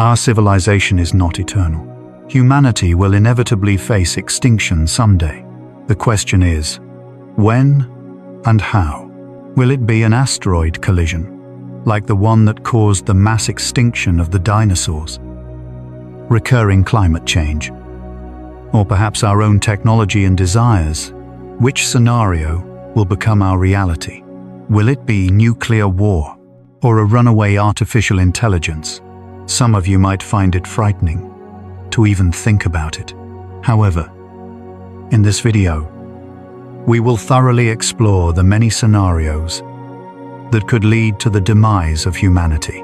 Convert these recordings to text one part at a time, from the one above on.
Our civilization is not eternal. Humanity will inevitably face extinction someday. The question is, when and how? Will it be an asteroid collision, like the one that caused the mass extinction of the dinosaurs? Recurring climate change? Or perhaps our own technology and desires? Which scenario will become our reality? Will it be nuclear war or a runaway artificial intelligence? Some of you might find it frightening to even think about it. However, in this video, we will thoroughly explore the many scenarios that could lead to the demise of humanity.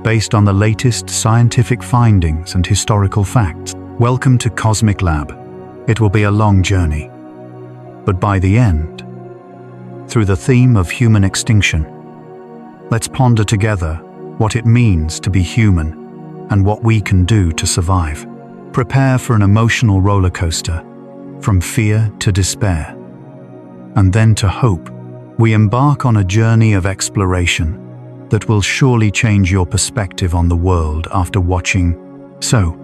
Based on the latest scientific findings and historical facts, welcome to Cosmic Lab. It will be a long journey, but by the end, through the theme of human extinction, let's ponder together what it means to be human and what we can do to survive. Prepare for an emotional roller coaster, from fear to despair, and then to hope. We embark on a journey of exploration that will surely change your perspective on the world after watching. So,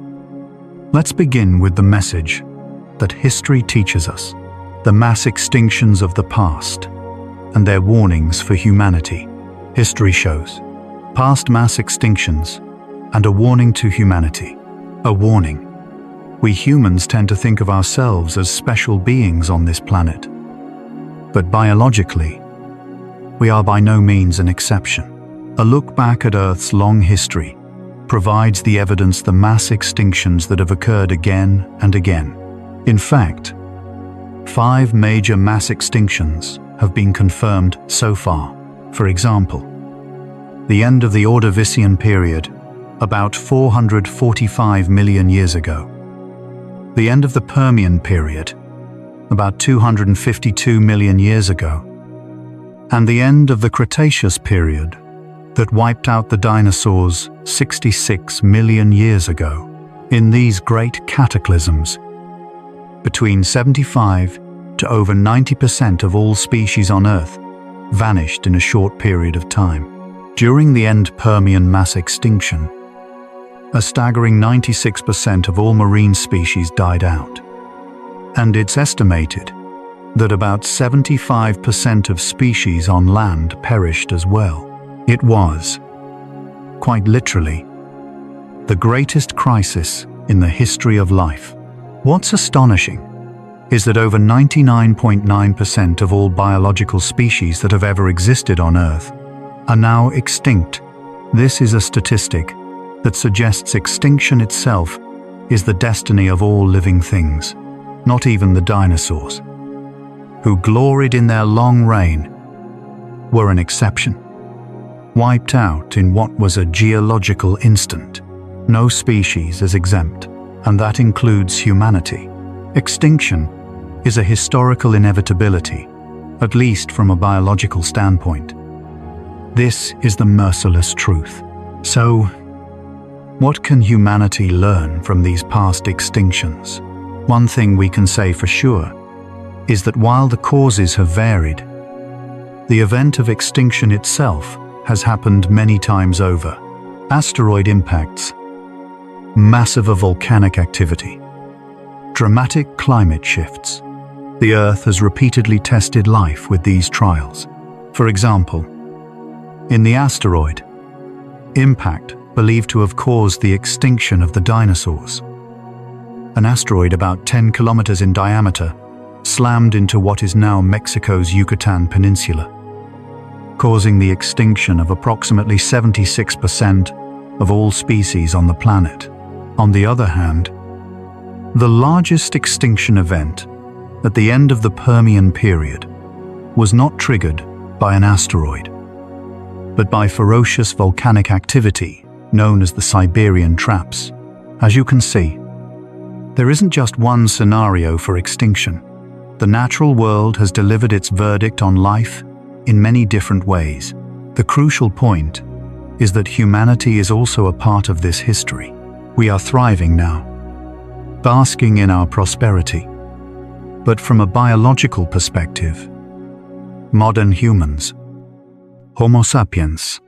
let's begin with the message that history teaches us, the mass extinctions of the past and their warnings for humanity. History shows past mass extinctions and a warning to humanity. A warning. We humans tend to think of ourselves as special beings on this planet. But biologically, we are by no means an exception. A look back at Earth's long history provides the evidence the mass extinctions that have occurred again and again. In fact, 5 major mass extinctions have been confirmed so far. For example, the end of the Ordovician period, about 445 million years ago. The end of the Permian period, about 252 million years ago. And the end of the Cretaceous period, that wiped out the dinosaurs 66 million years ago. In these great cataclysms, between 75 to over 90% of all species on Earth vanished in a short period of time. During the end Permian mass extinction, a staggering 96% of all marine species died out. And it's estimated that about 75% of species on land perished as well. It was, quite literally, the greatest crisis in the history of life. What's astonishing is that over 99.9% of all biological species that have ever existed on Earth are now extinct. This is a statistic that suggests extinction itself is the destiny of all living things, not even the dinosaurs, who gloried in their long reign, were an exception. Wiped out in what was a geological instant. No species is exempt, and that includes humanity. Extinction is a historical inevitability, at least from a biological standpoint. This is the merciless truth. So, what can humanity learn from these past extinctions? One thing we can say for sure is that while the causes have varied, the event of extinction itself has happened many times over. Asteroid impacts, massive volcanic activity, dramatic climate shifts. The Earth has repeatedly tested life with these trials. For example, in the asteroid impact believed to have caused the extinction of the dinosaurs. An asteroid about 10 kilometers in diameter slammed into what is now Mexico's Yucatan Peninsula, causing the extinction of approximately 76% of all species on the planet. On the other hand, the largest extinction event at the end of the Permian period was not triggered by an asteroid, but by ferocious volcanic activity known as the Siberian Traps. As you can see, there isn't just one scenario for extinction. The natural world has delivered its verdict on life in many different ways. The crucial point is that humanity is also a part of this history. We are thriving now, basking in our prosperity. But from a biological perspective, modern humans, Homo sapiens,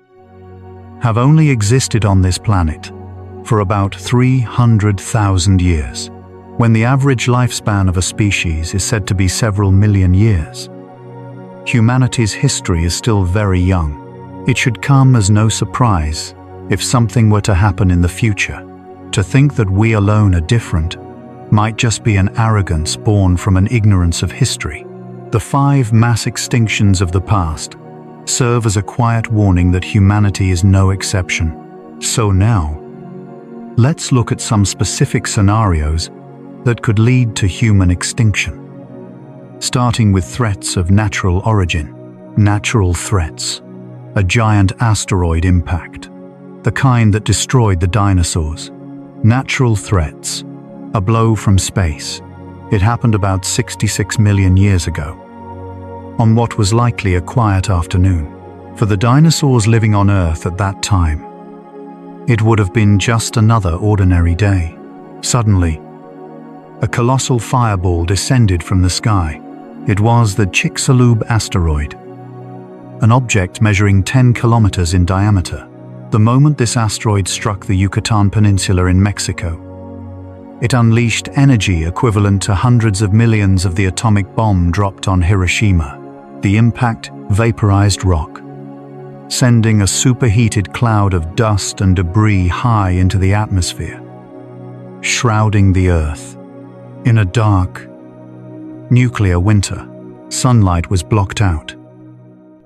have only existed on this planet for about 300,000 years, when the average lifespan of a species is said to be several million years. Humanity's history is still very young. It should come as no surprise if something were to happen in the future. To think that we alone are different might just be an arrogance born from an ignorance of history. The 5 mass extinctions of the past serve as a quiet warning that humanity is no exception. So now, let's look at some specific scenarios that could lead to human extinction. Starting with threats of natural origin. Natural threats. A giant asteroid impact, the kind that destroyed the dinosaurs. Natural threats. A blow from space. It happened about 66 million years ago, on what was likely a quiet afternoon. For the dinosaurs living on Earth at that time, it would have been just another ordinary day. Suddenly, a colossal fireball descended from the sky. It was the Chicxulub asteroid, an object measuring 10 kilometers in diameter. The moment this asteroid struck the Yucatan Peninsula in Mexico, it unleashed energy equivalent to hundreds of millions of the atomic bomb dropped on Hiroshima. The impact vaporized rock, sending a superheated cloud of dust and debris high into the atmosphere, shrouding the Earth. In a dark, nuclear winter, sunlight was blocked out,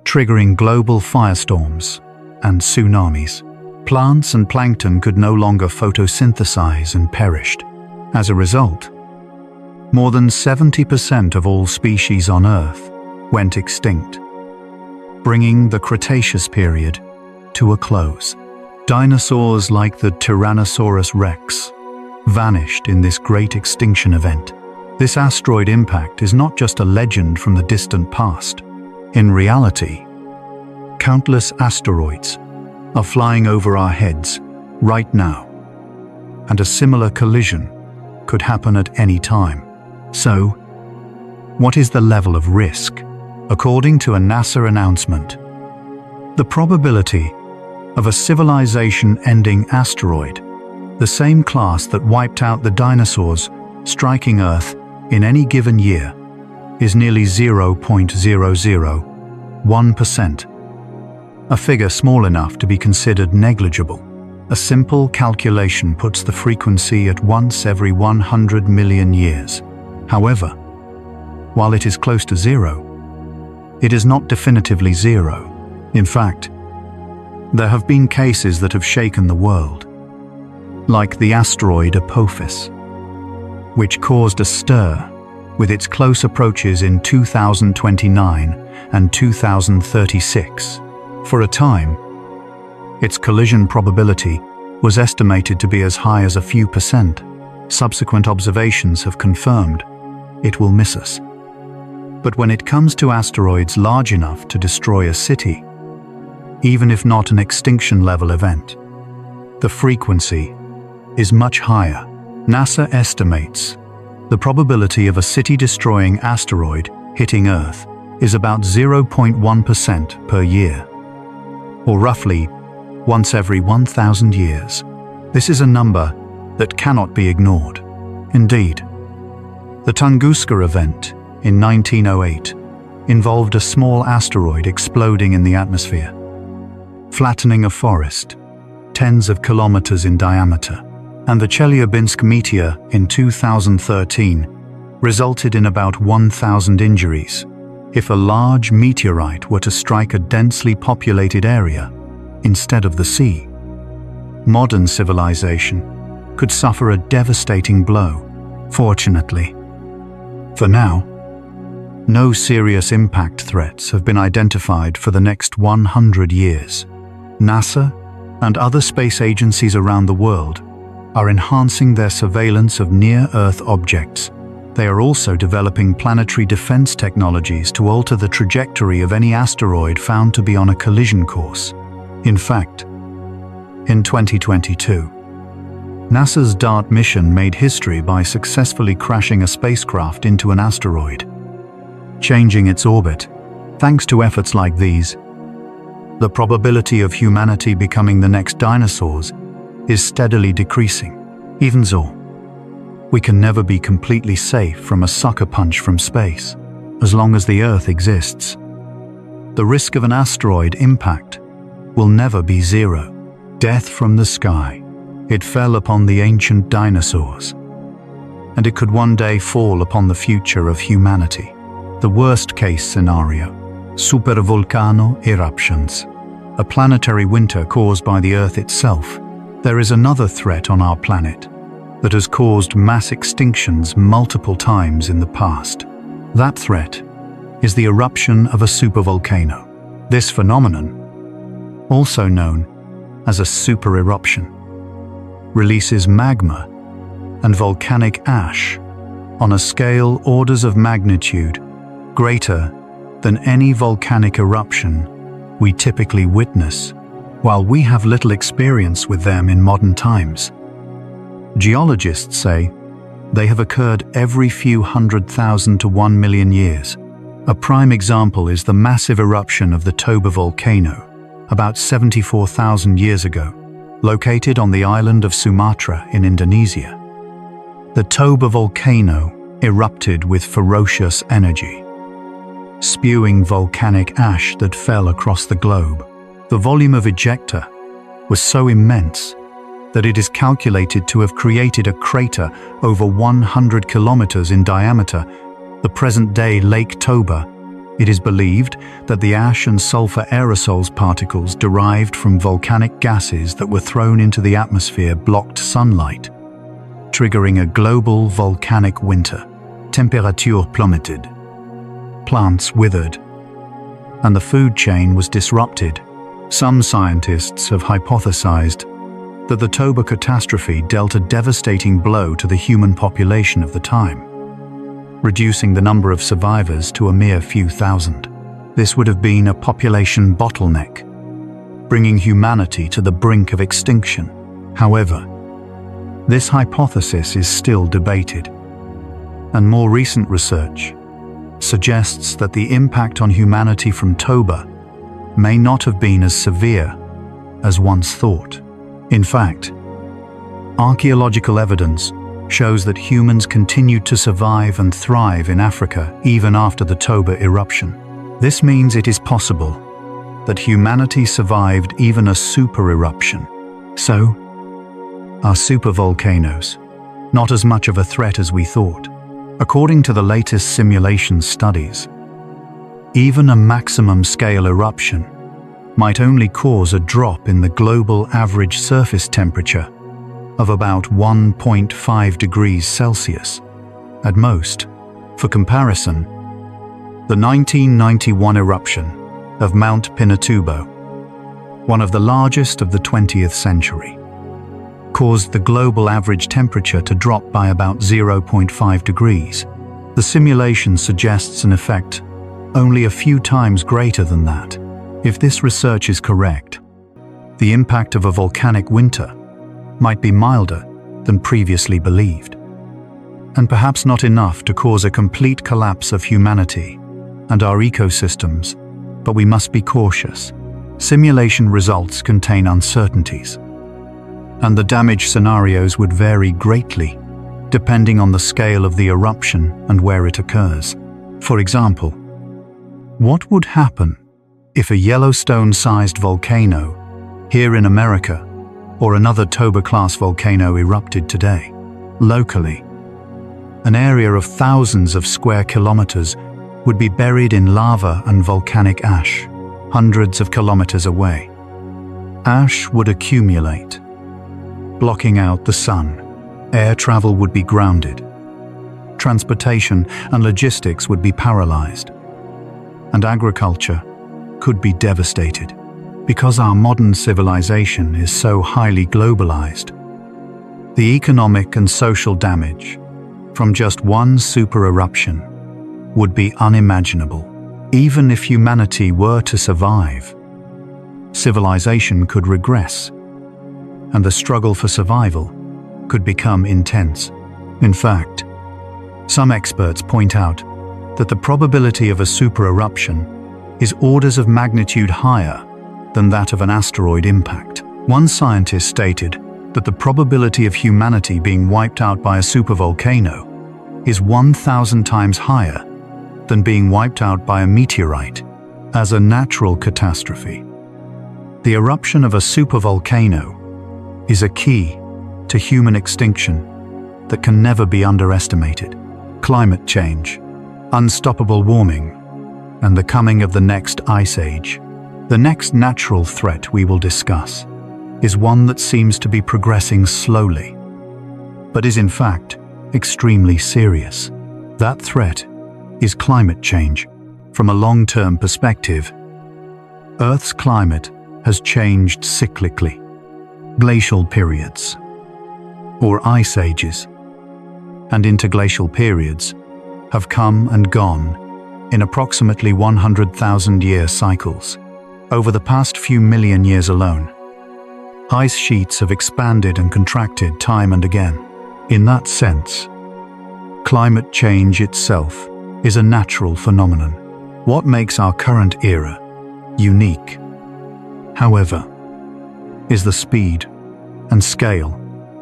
triggering global firestorms and tsunamis. Plants and plankton could no longer photosynthesize and perished. As a result, more than 70% of all species on Earth went extinct, bringing the Cretaceous period to a close. Dinosaurs like the Tyrannosaurus rex vanished in this great extinction event. This asteroid impact is not just a legend from the distant past. In reality, countless asteroids are flying over our heads right now, and a similar collision could happen at any time. So, what is the level of risk? According to a NASA announcement, the probability of a civilization-ending asteroid, the same class that wiped out the dinosaurs, striking Earth in any given year, is nearly 0.001%, a figure small enough to be considered negligible. A simple calculation puts the frequency at once every 100 million years. However, while it is close to zero, it is not definitively zero. In fact, there have been cases that have shaken the world, like the asteroid Apophis, which caused a stir with its close approaches in 2029 and 2036. For a time, its collision probability was estimated to be as high as a few percent. Subsequent observations have confirmed it will miss us. But when it comes to asteroids large enough to destroy a city, even if not an extinction-level event, the frequency is much higher. NASA estimates the probability of a city-destroying asteroid hitting Earth is about 0.1% per year, or roughly once every 1,000 years. This is a number that cannot be ignored. Indeed, the Tunguska event in 1908 involved a small asteroid exploding in the atmosphere, flattening a forest tens of kilometers in diameter, and the Chelyabinsk meteor in 2013 resulted in about 1,000 injuries. If a large meteorite were to strike a densely populated area instead of the sea, modern civilization could suffer a devastating blow. Fortunately, for now, no serious impact threats have been identified for the next 100 years. NASA and other space agencies around the world are enhancing their surveillance of near-Earth objects. They are also developing planetary defense technologies to alter the trajectory of any asteroid found to be on a collision course. In fact, in 2022, NASA's DART mission made history by successfully crashing a spacecraft into an asteroid, changing its orbit. Thanks to efforts like these, the probability of humanity becoming the next dinosaurs is steadily decreasing. Even so, we can never be completely safe from a sucker punch from space, as long as the Earth exists. The risk of an asteroid impact will never be zero. Death from the sky. It fell upon the ancient dinosaurs, and it could one day fall upon the future of humanity. The worst-case scenario: Supervolcano eruptions, a planetary winter caused by the Earth itself. There is another threat on our planet that has caused mass extinctions multiple times in the past. That threat is the eruption of a supervolcano. This phenomenon, also known as a supereruption, releases magma and volcanic ash on a scale orders of magnitude greater than any volcanic eruption we typically witness, while we have little experience with them in modern times. Geologists say they have occurred every few 100,000 to 1 million years. A prime example is the massive eruption of the Toba volcano, about 74,000 years ago, located on the island of Sumatra in Indonesia. The Toba volcano erupted with ferocious energy, spewing volcanic ash that fell across the globe. The volume of ejecta was so immense that it is calculated to have created a crater over 100 kilometers in diameter, the present-day Lake Toba. It is believed that the ash and sulfur aerosols particles derived from volcanic gases that were thrown into the atmosphere blocked sunlight, triggering a global volcanic winter. Temperature plummeted, plants withered, and the food chain was disrupted. Some scientists have hypothesized that the Toba catastrophe dealt a devastating blow to the human population of the time, reducing the number of survivors to a mere few thousand. This would have been a population bottleneck, bringing humanity to the brink of extinction. However, this hypothesis is still debated, and more recent research suggests that the impact on humanity from Toba may not have been as severe as once thought. In fact, archaeological evidence shows that humans continued to survive and thrive in Africa even after the Toba eruption. This means it is possible that humanity survived even a supereruption. So, are supervolcanoes not as much of a threat as we thought? According to the latest simulation studies, even a maximum-scale eruption might only cause a drop in the global average surface temperature of about 1.5 degrees Celsius at most. For comparison, the 1991 eruption of Mount Pinatubo, one of the largest of the 20th century, caused the global average temperature to drop by about 0.5 degrees. The simulation suggests an effect only a few times greater than that. If this research is correct, the impact of a volcanic winter might be milder than previously believed, and perhaps not enough to cause a complete collapse of humanity and our ecosystems, but we must be cautious. Simulation results contain uncertainties, and the damage scenarios would vary greatly depending on the scale of the eruption and where it occurs. For example, what would happen if a Yellowstone-sized volcano here in America or another Toba-class volcano erupted today? Locally, an area of thousands of square kilometers would be buried in lava and volcanic ash, hundreds of kilometers away. Ash would accumulate, blocking out the sun. Air travel would be grounded. Transportation and logistics would be paralyzed. And agriculture could be devastated. Because our modern civilization is so highly globalized, the economic and social damage from just one supereruption would be unimaginable. Even if humanity were to survive, civilization could regress, and the struggle for survival could become intense. In fact, some experts point out that the probability of a supereruption is orders of magnitude higher than that of an asteroid impact. One scientist stated that the probability of humanity being wiped out by a supervolcano is 1,000 times higher than being wiped out by a meteorite as a natural catastrophe. The eruption of a supervolcano is a key to human extinction that can never be underestimated. Climate change, unstoppable warming, and the coming of the next ice age. The next natural threat we will discuss is one that seems to be progressing slowly, but is in fact extremely serious. That threat is climate change. From a long-term perspective, Earth's climate has changed cyclically. Glacial periods, or ice ages, and interglacial periods have come and gone in approximately 100,000-year cycles. Over the past few million years alone, ice sheets have expanded and contracted time and again. In that sense, climate change itself is a natural phenomenon. What makes our current era unique, however, is the speed and scale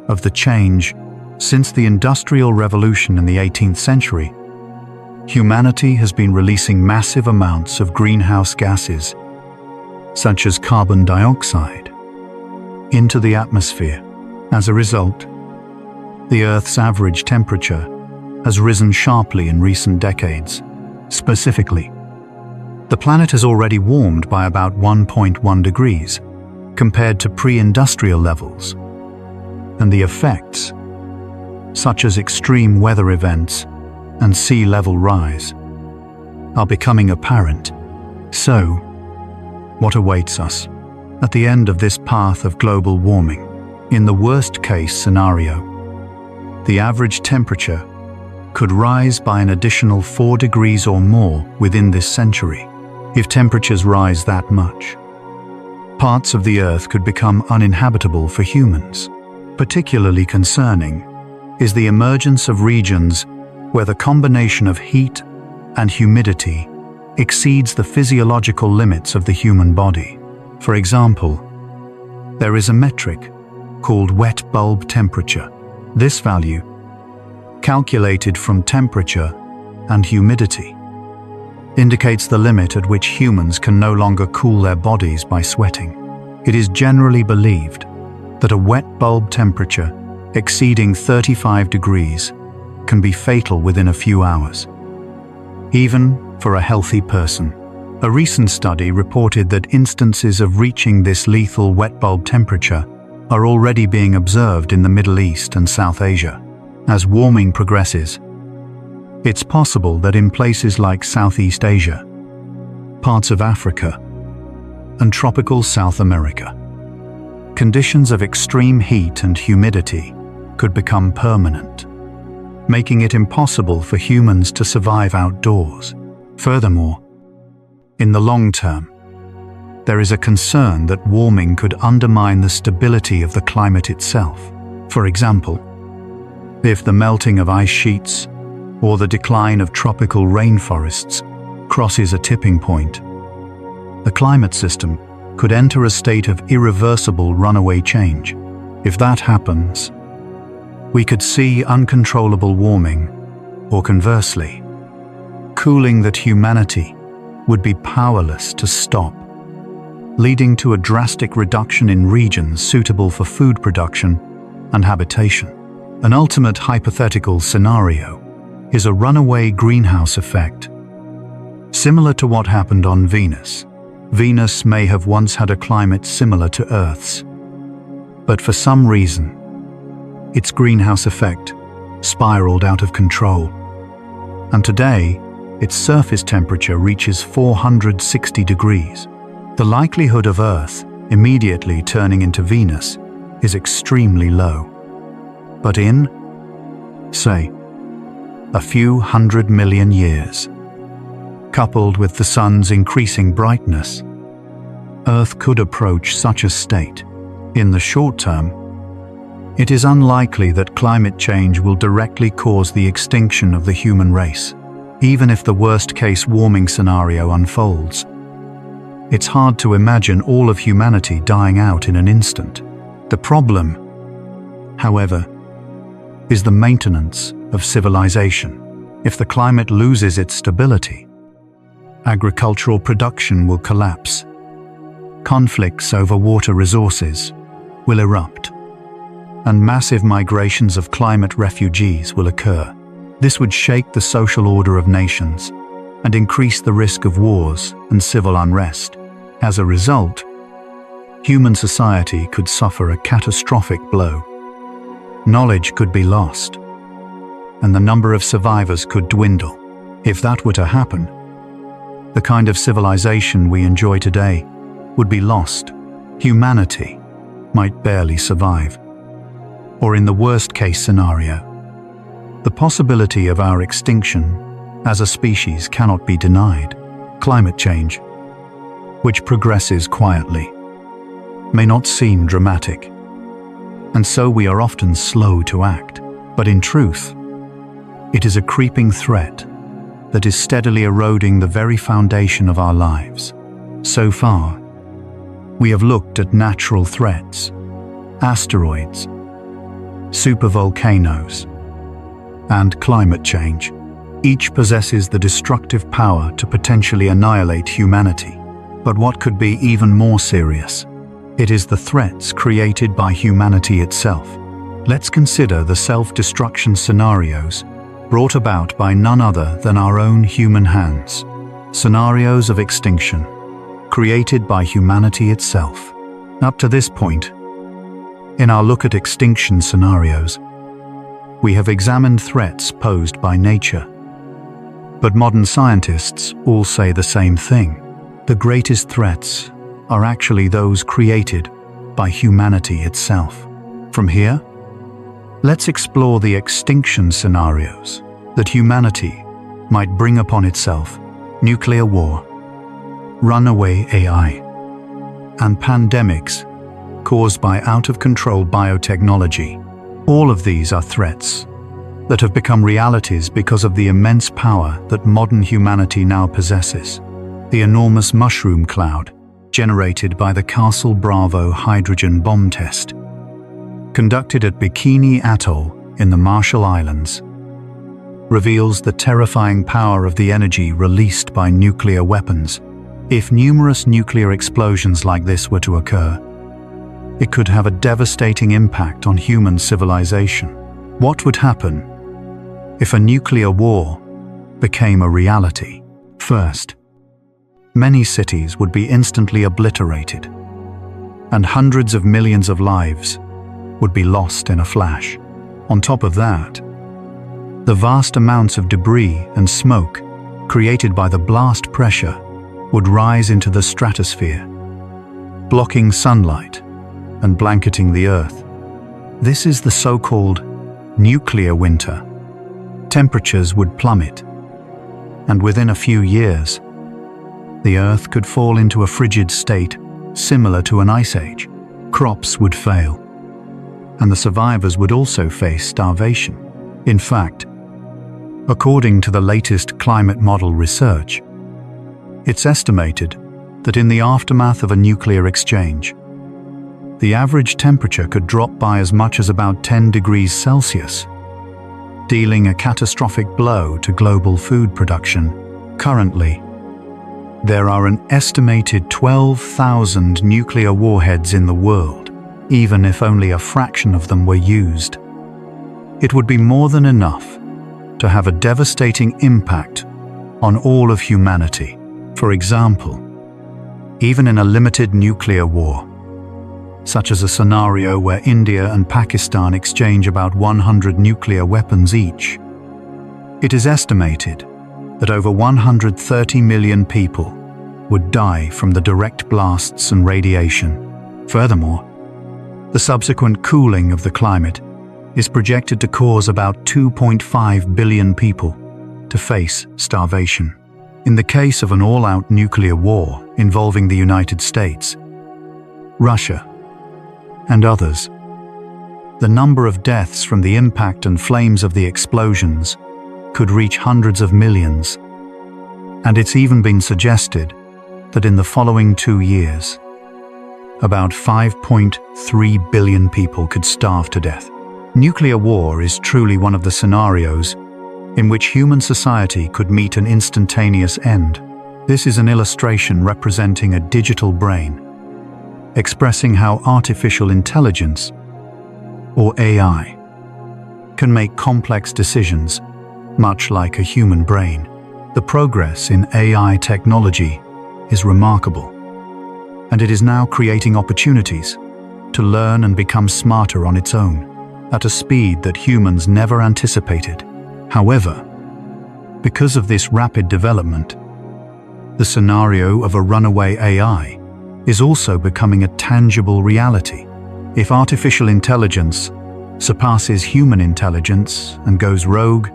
of the change. Since the Industrial Revolution in the 18th century, humanity has been releasing massive amounts of greenhouse gases, such as carbon dioxide, into the atmosphere. As a result, the Earth's average temperature has risen sharply in recent decades. Specifically, the planet has already warmed by about 1.1 degrees compared to pre-industrial levels, and the effects, such as extreme weather events and sea level rise, are becoming apparent. So, what awaits us at the end of this path of global warming? In the worst-case scenario, the average temperature could rise by an additional 4 degrees or more within this century. If temperatures rise that much, parts of the Earth could become uninhabitable for humans. Particularly concerning is the emergence of regions where the combination of heat and humidity exceeds the physiological limits of the human body. For example, there is a metric called wet bulb temperature. This value, calculated from temperature and humidity, indicates the limit at which humans can no longer cool their bodies by sweating. It is generally believed that a wet bulb temperature exceeding 35 degrees can be fatal within a few hours, even for a healthy person. A recent study reported that instances of reaching this lethal wet bulb temperature are already being observed in the Middle East and South Asia. As warming progresses, it's possible that in places like Southeast Asia, parts of Africa, and tropical South America, conditions of extreme heat and humidity could become permanent, making it impossible for humans to survive outdoors. Furthermore, in the long term, there is a concern that warming could undermine the stability of the climate itself. For example, if the melting of ice sheets or the decline of tropical rainforests crosses a tipping point, the climate system could enter a state of irreversible runaway change. If that happens, we could see uncontrollable warming, or conversely, cooling that humanity would be powerless to stop, leading to a drastic reduction in regions suitable for food production and habitation. An ultimate hypothetical scenario is a runaway greenhouse effect. Similar to what happened on Venus, Venus may have once had a climate similar to Earth's, but for some reason, its greenhouse effect spiraled out of control, and today, its surface temperature reaches 460 degrees. The likelihood of Earth immediately turning into Venus is extremely low. But in, say, a few 100 million years, coupled with the sun's increasing brightness, Earth could approach such a state. In the short term, it is unlikely that climate change will directly cause the extinction of the human race. Even if the worst-case warming scenario unfolds, it's hard to imagine all of humanity dying out in an instant. The problem however, is the maintenance of civilization. If the climate loses its stability, agricultural production will collapse. Conflicts over water resources will erupt, and massive migrations of climate refugees will occur. This would shake the social order of nations and increase the risk of wars and civil unrest. As a result, human society could suffer a catastrophic blow. Knowledge could be lost, and the number of survivors could dwindle. If that were to happen, the kind of civilization we enjoy today would be lost. Humanity might barely survive. Or in the worst-case scenario, the possibility of our extinction as a species cannot be denied. Climate change, which progresses quietly, may not seem dramatic, and so we are often slow to act. But in truth, it is a creeping threat that is steadily eroding the very foundation of our lives. So far, we have looked at natural threats, asteroids, supervolcanoes, and climate change. Each possesses the destructive power to potentially annihilate humanity. But what could be even more serious? It is the threats created by humanity itself. Let's consider the self-destruction scenarios brought about by none other than our own human hands. Scenarios of extinction, created by humanity itself. Up to this point, in our look at extinction scenarios, we have examined threats posed by nature. But modern scientists all say the same thing. The greatest threats are actually those created by humanity itself. From here, let's explore the extinction scenarios that humanity might bring upon itself: nuclear war, runaway AI, and pandemics caused by out-of-control biotechnology. All of these are threats that have become realities because of the immense power that modern humanity now possesses. The enormous mushroom cloud generated by the Castle Bravo hydrogen bomb test, conducted at Bikini Atoll in the Marshall Islands, reveals the terrifying power of the energy released by nuclear weapons. If numerous nuclear explosions like this were to occur, it could have a devastating impact on human civilization. What would happen if a nuclear war became a reality? First, many cities would be instantly obliterated, and hundreds of millions of lives would be lost in a flash. On top of that, the vast amounts of debris and smoke created by the blast pressure would rise into the stratosphere, blocking sunlight and blanketing the Earth. This is the so-called nuclear winter. Temperatures would plummet, and within a few years, the Earth could fall into a frigid state similar to an ice age. Crops would fail, and the survivors would also face starvation. In fact, according to the latest climate model research, it's estimated that in the aftermath of a nuclear exchange, the average temperature could drop by as much as about 10 degrees Celsius, dealing a catastrophic blow to global food production. Currently, there are an estimated 12,000 nuclear warheads in the world. Even if only a fraction of them were used, it would be more than enough to have a devastating impact on all of humanity. For example, even in a limited nuclear war, such as a scenario where India and Pakistan exchange about 100 nuclear weapons each, it is estimated that over 130 million people would die from the direct blasts and radiation. Furthermore, the subsequent cooling of the climate is projected to cause about 2.5 billion people to face starvation. In the case of an all-out nuclear war involving the United States, Russia, and others, the number of deaths from the impact and flames of the explosions could reach hundreds of millions. And it's even been suggested that in the following 2 years, about 5.3 billion people could starve to death. Nuclear war is truly one of the scenarios in which human society could meet an instantaneous end. This is an illustration representing a digital brain, expressing how artificial intelligence, or AI, can make complex decisions, much like a human brain. The progress in AI technology is remarkable, and it is now creating opportunities to learn and become smarter on its own, at a speed that humans never anticipated. However, because of this rapid development, the scenario of a runaway AI is also becoming a tangible reality. If artificial intelligence surpasses human intelligence and goes rogue,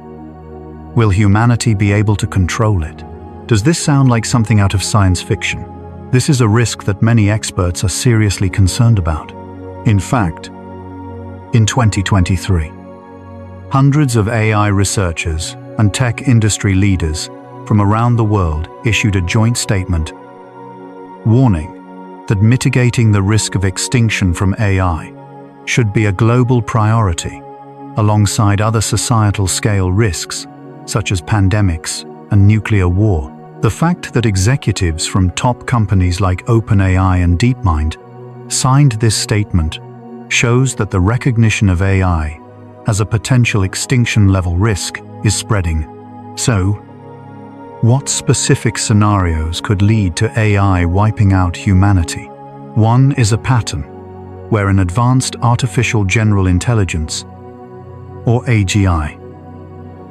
will humanity be able to control it? Does this sound like something out of science fiction? This is a risk that many experts are seriously concerned about. In fact, in 2023, hundreds of AI researchers and tech industry leaders from around the world issued a joint statement warning that mitigating the risk of extinction from AI should be a global priority, alongside other societal-scale risks such as pandemics and nuclear war. The fact that executives from top companies like OpenAI and DeepMind signed this statement shows that the recognition of AI as a potential extinction-level risk is spreading. So, what specific scenarios could lead to AI wiping out humanity? One is a pattern where an advanced artificial general intelligence, or AGI,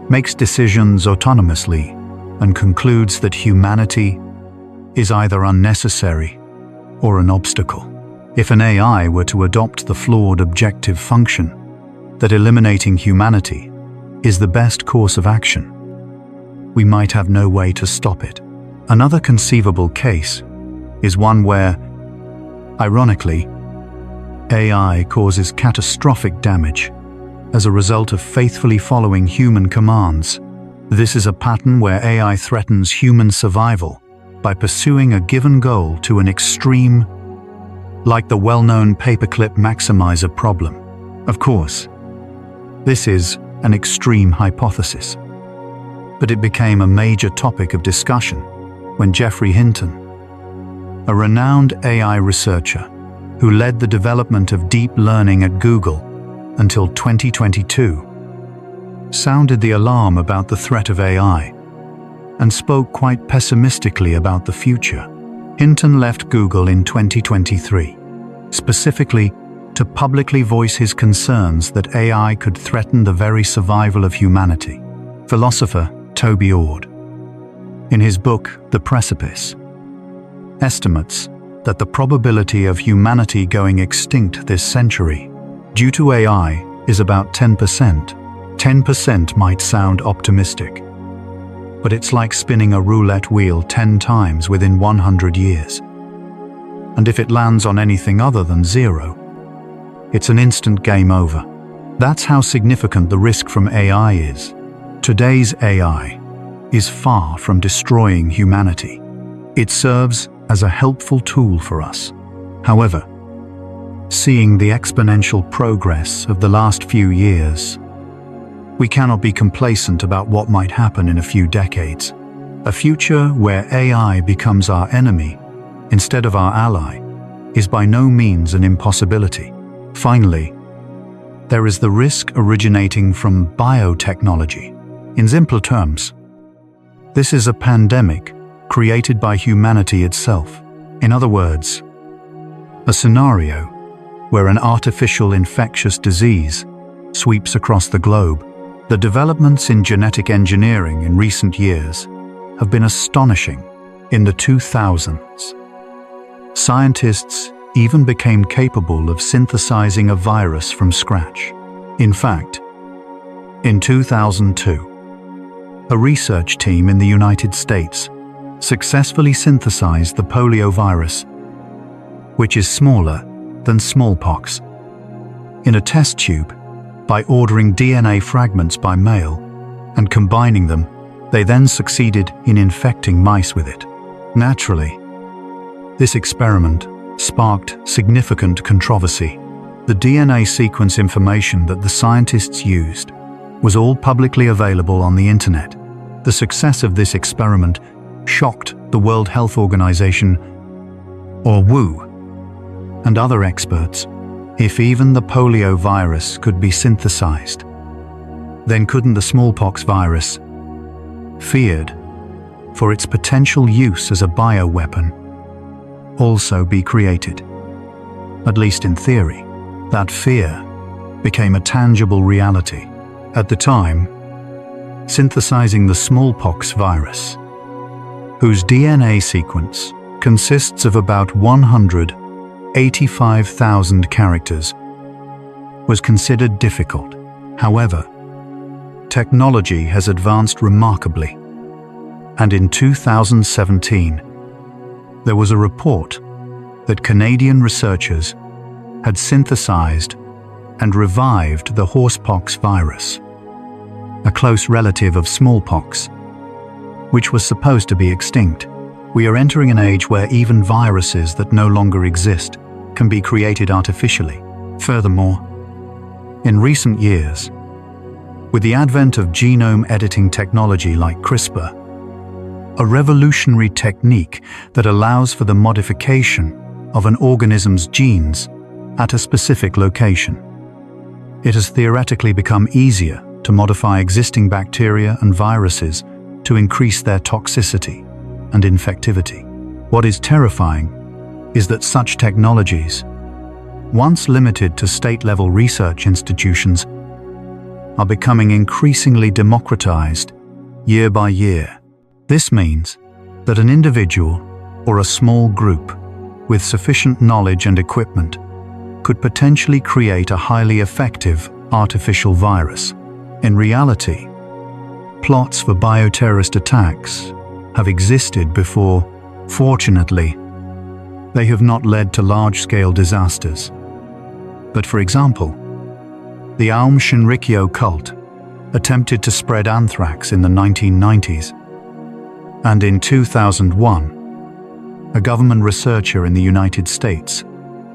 makes decisions autonomously and concludes that humanity is either unnecessary or an obstacle. If an AI were to adopt the flawed objective function that eliminating humanity is the best course of action, we might have no way to stop it. Another conceivable case is one where, ironically, AI causes catastrophic damage as a result of faithfully following human commands. This is a pattern where AI threatens human survival by pursuing a given goal to an extreme, like the well-known paperclip maximizer problem. Of course, this is an extreme hypothesis, but it became a major topic of discussion when Geoffrey Hinton, a renowned AI researcher who led the development of deep learning at Google until 2022, sounded the alarm about the threat of AI and spoke quite pessimistically about the future. Hinton left Google in 2023, specifically to publicly voice his concerns that AI could threaten the very survival of humanity. Philosopher Toby Ord, in his book The Precipice, estimates that the probability of humanity going extinct this century due to AI is about 10%. 10% might sound optimistic, but it's like spinning a roulette wheel 10 times within 100 years. And if it lands on anything other than zero, it's an instant game over. That's how significant the risk from AI is. Today's AI is far from destroying humanity. It serves as a helpful tool for us. However, seeing the exponential progress of the last few years, we cannot be complacent about what might happen in a few decades. A future where AI becomes our enemy instead of our ally is by no means an impossibility. Finally, there is the risk originating from biotechnology. In simple terms, this is a pandemic created by humanity itself. In other words, a scenario where an artificial infectious disease sweeps across the globe. The developments in genetic engineering in recent years have been astonishing. In the 2000s, scientists even became capable of synthesizing a virus from scratch. In fact, in 2002, a research team in the United States successfully synthesized the polio virus, which is smaller than smallpox, in a test tube by ordering DNA fragments by mail and combining them. They then succeeded in infecting mice with it. Naturally, this experiment sparked significant controversy. The DNA sequence information that the scientists used was all publicly available on the internet. The success of this experiment shocked the World Health Organization, or WHO, and other experts. If even the polio virus could be synthesized, then couldn't the smallpox virus, feared for its potential use as a bioweapon, also be created? At least in theory, that fear became a tangible reality. At the time, synthesizing the smallpox virus, whose DNA sequence consists of about 185,000 characters, was considered difficult. However, technology has advanced remarkably, and in 2017, there was a report that Canadian researchers had synthesized and revived the horsepox virus, a close relative of smallpox, which was supposed to be extinct. We are entering an age where even viruses that no longer exist can be created artificially. Furthermore, in recent years, with the advent of genome editing technology like CRISPR, a revolutionary technique that allows for the modification of an organism's genes at a specific location, it has theoretically become easier to modify existing bacteria and viruses to increase their toxicity and infectivity. What is terrifying is that such technologies, once limited to state-level research institutions, are becoming increasingly democratized year by year. This means that an individual or a small group with sufficient knowledge and equipment could potentially create a highly effective artificial virus. In reality, plots for bioterrorist attacks have existed before. Fortunately, they have not led to large-scale disasters. But for example, the Aum Shinrikyo cult attempted to spread anthrax in the 1990s, and in 2001, a government researcher in the United States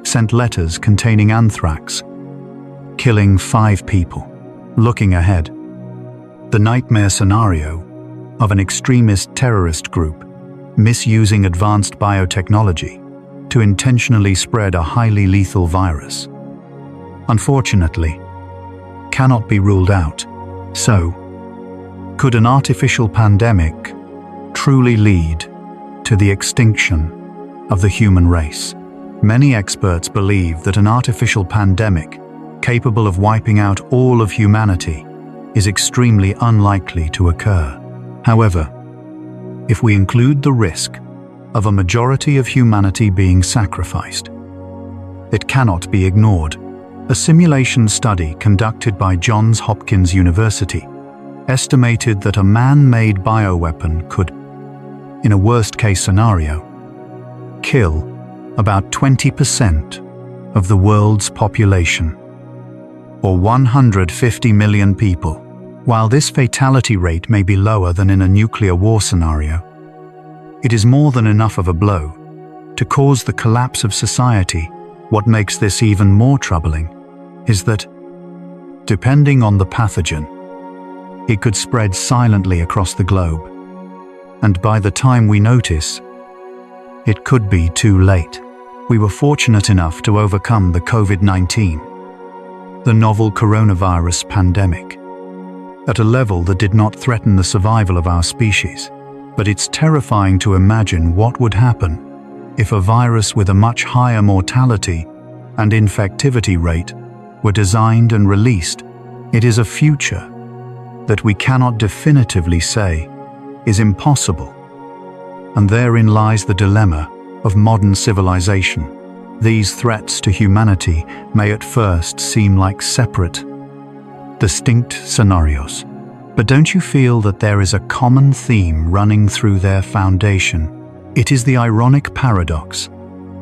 sent letters containing anthrax, killing 5 people. Looking ahead, the nightmare scenario of an extremist terrorist group misusing advanced biotechnology to intentionally spread a highly lethal virus, unfortunately, cannot be ruled out. So, could an artificial pandemic truly lead to the extinction of the human race? Many experts believe that an artificial pandemic capable of wiping out all of humanity is extremely unlikely to occur. However, if we include the risk of a majority of humanity being sacrificed, it cannot be ignored. A simulation study conducted by Johns Hopkins University estimated that a man-made bioweapon could, in a worst-case scenario, kill about 20% of the world's population, or 150 million people. While this fatality rate may be lower than in a nuclear war scenario, it is more than enough of a blow to cause the collapse of society. What makes this even more troubling is that, depending on the pathogen, it could spread silently across the globe, and by the time we notice, it could be too late. We were fortunate enough to overcome the COVID-19, the novel coronavirus pandemic, at a level that did not threaten the survival of our species. But it's terrifying to imagine what would happen if a virus with a much higher mortality and infectivity rate were designed and released. It is a future that we cannot definitively say is impossible. And therein lies the dilemma of modern civilization. These threats to humanity may at first seem like separate, distinct scenarios. But don't you feel that there is a common theme running through their foundation? It is the ironic paradox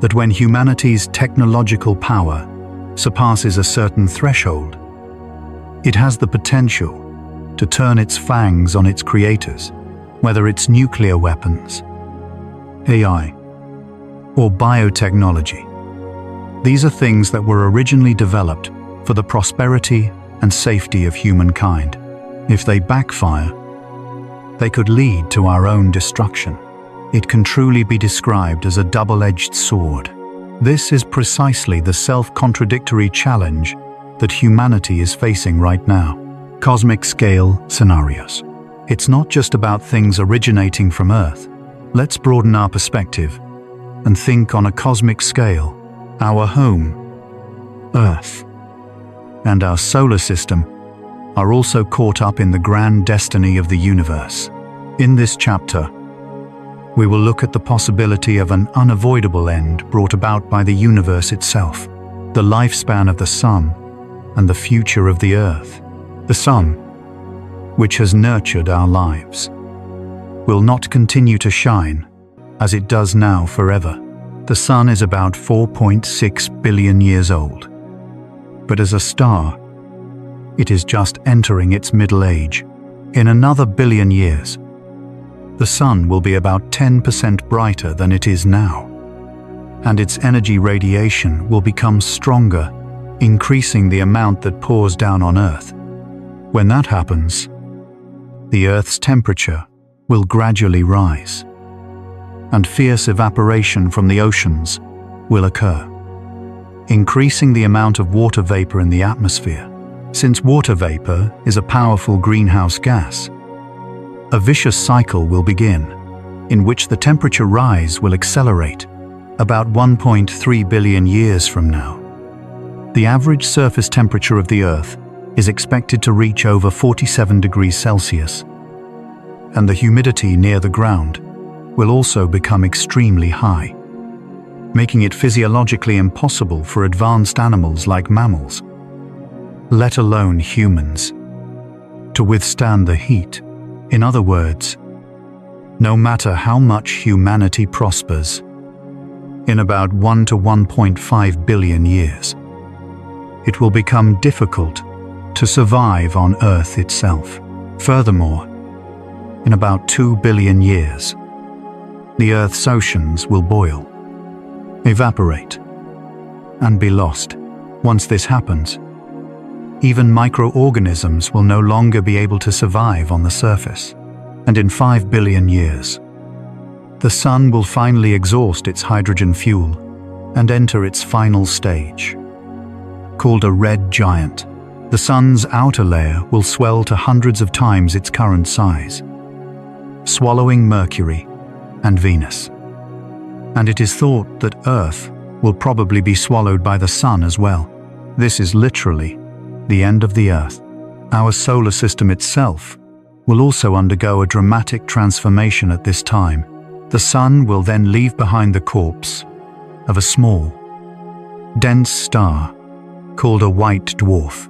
that when humanity's technological power surpasses a certain threshold, it has the potential to turn its fangs on its creators, whether it's nuclear weapons, AI, or biotechnology. These are things that were originally developed for the prosperity and safety of humankind. If they backfire, they could lead to our own destruction. It can truly be described as a double-edged sword. This is precisely the self-contradictory challenge that humanity is facing right now. Cosmic scale scenarios. It's not just about things originating from Earth. Let's broaden our perspective and think on a cosmic scale. Our home, Earth, and our solar system are also caught up in the grand destiny of the universe. In this chapter, we will look at the possibility of an unavoidable end brought about by the universe itself, the lifespan of the Sun, and the future of the Earth. The Sun, which has nurtured our lives, will not continue to shine as it does now forever. The Sun is about 4.6 billion years old, but as a star, it is just entering its middle age. In another billion years, the Sun will be about 10% brighter than it is now, and its energy radiation will become stronger, increasing the amount that pours down on Earth. When that happens, the Earth's temperature will gradually rise, and fierce evaporation from the oceans will occur, increasing the amount of water vapor in the atmosphere. Since water vapor is a powerful greenhouse gas, a vicious cycle will begin, in which the temperature rise will accelerate about 1.3 billion years from now. The average surface temperature of the Earth is expected to reach over 47 degrees Celsius, and the humidity near the ground will also become extremely high, making it physiologically impossible for advanced animals like mammals, let alone humans, to withstand the heat. In other words, no matter how much humanity prospers, in about 1 to 1.5 billion years, it will become difficult to survive on Earth itself. Furthermore, in about 2 billion years, the Earth's oceans will boil, evaporate, and be lost. Once this happens, even microorganisms will no longer be able to survive on the surface. And in 5 billion years, the Sun will finally exhaust its hydrogen fuel and enter its final stage, called a red giant. The Sun's outer layer will swell to hundreds of times its current size, swallowing Mercury and Venus. And it is thought that Earth will probably be swallowed by the Sun as well. This is literally the end of the Earth. Our solar system itself will also undergo a dramatic transformation at this time. The Sun will then leave behind the corpse of a small, dense star called a white dwarf.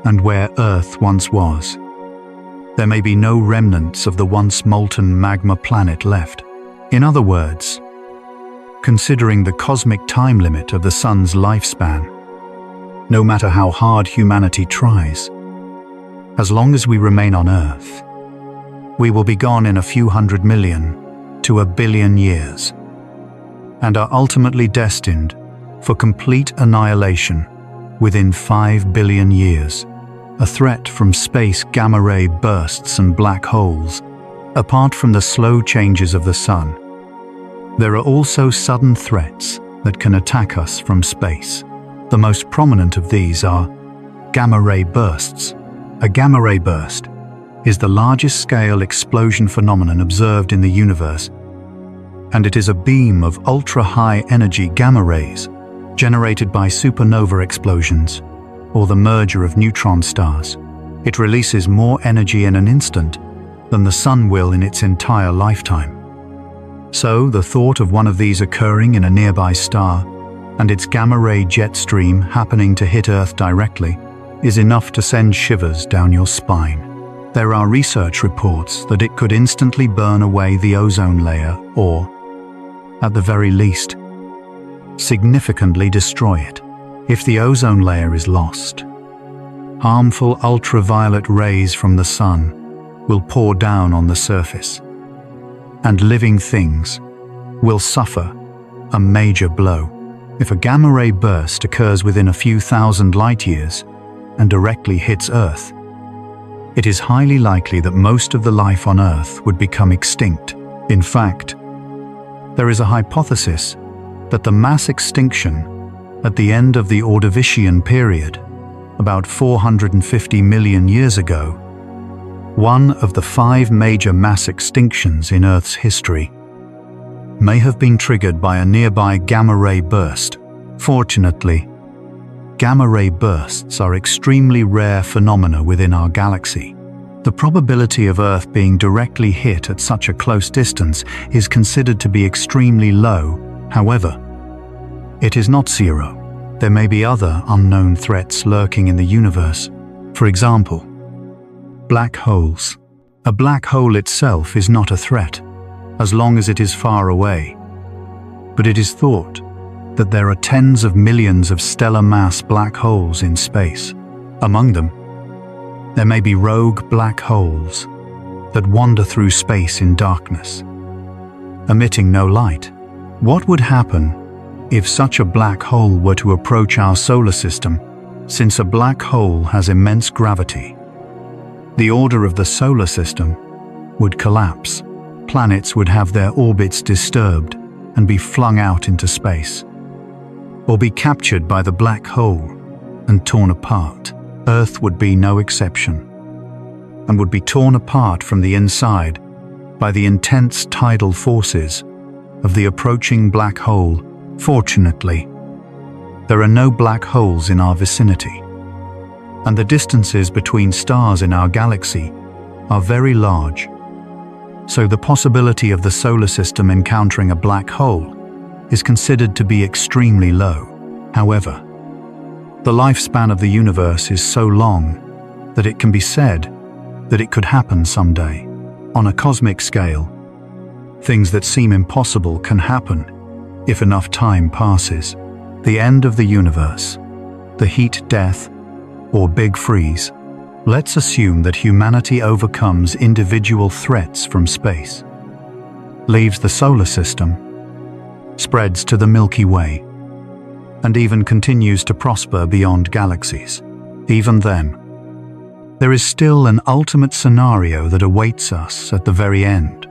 And where Earth once was, there may be no remnants of the once molten magma planet left. In other words, considering the cosmic time limit of the Sun's lifespan, no matter how hard humanity tries, as long as we remain on Earth, we will be gone in a few 100 million to 1 billion years, and are ultimately destined for complete annihilation within 5 billion years. A threat from space gamma-ray bursts and black holes. Apart from the slow changes of the Sun, there are also sudden threats that can attack us from space. The most prominent of these are gamma-ray bursts. A gamma-ray burst is the largest scale explosion phenomenon observed in the universe, and it is a beam of ultra-high energy gamma rays generated by supernova explosions or the merger of neutron stars. It releases more energy in an instant than the Sun will in its entire lifetime. So, the thought of one of these occurring in a nearby star and its gamma-ray jet stream happening to hit Earth directly is enough to send shivers down your spine. There are research reports that it could instantly burn away the ozone layer or, at the very least, significantly destroy it. If the ozone layer is lost, harmful ultraviolet rays from the Sun will pour down on the surface, and living things will suffer a major blow. If a gamma-ray burst occurs within a few thousand light-years and directly hits Earth, it is highly likely that most of the life on Earth would become extinct. In fact, there is a hypothesis that the mass extinction at the end of the Ordovician period, about 450 million years ago, one of the 5 major mass extinctions in Earth's history, may have been triggered by a nearby gamma-ray burst. Fortunately, gamma-ray bursts are extremely rare phenomena within our galaxy. The probability of Earth being directly hit at such a close distance is considered to be extremely low. However, it is not zero. There may be other unknown threats lurking in the universe. For example, black holes. A black hole itself is not a threat, as long as it is far away. But it is thought that there are tens of millions of stellar mass black holes in space. Among them, there may be rogue black holes that wander through space in darkness, emitting no light. What would happen if such a black hole were to approach our solar system? Since a black hole has immense gravity, the order of the solar system would collapse. Planets would have their orbits disturbed and be flung out into space, or be captured by the black hole and torn apart. Earth would be no exception, and would be torn apart from the inside by the intense tidal forces of the approaching black hole. Fortunately, there are no black holes in our vicinity, and the distances between stars in our galaxy are very large, so the possibility of the solar system encountering a black hole is considered to be extremely low. However, the lifespan of the universe is so long that it can be said that it could happen someday. On a cosmic scale, things that seem impossible can happen if enough time passes. The end of the universe, the heat death, or big freeze. Let's assume that humanity overcomes individual threats from space, leaves the solar system, spreads to the Milky Way, and even continues to prosper beyond galaxies. Even then, there is still an ultimate scenario that awaits us at the very end.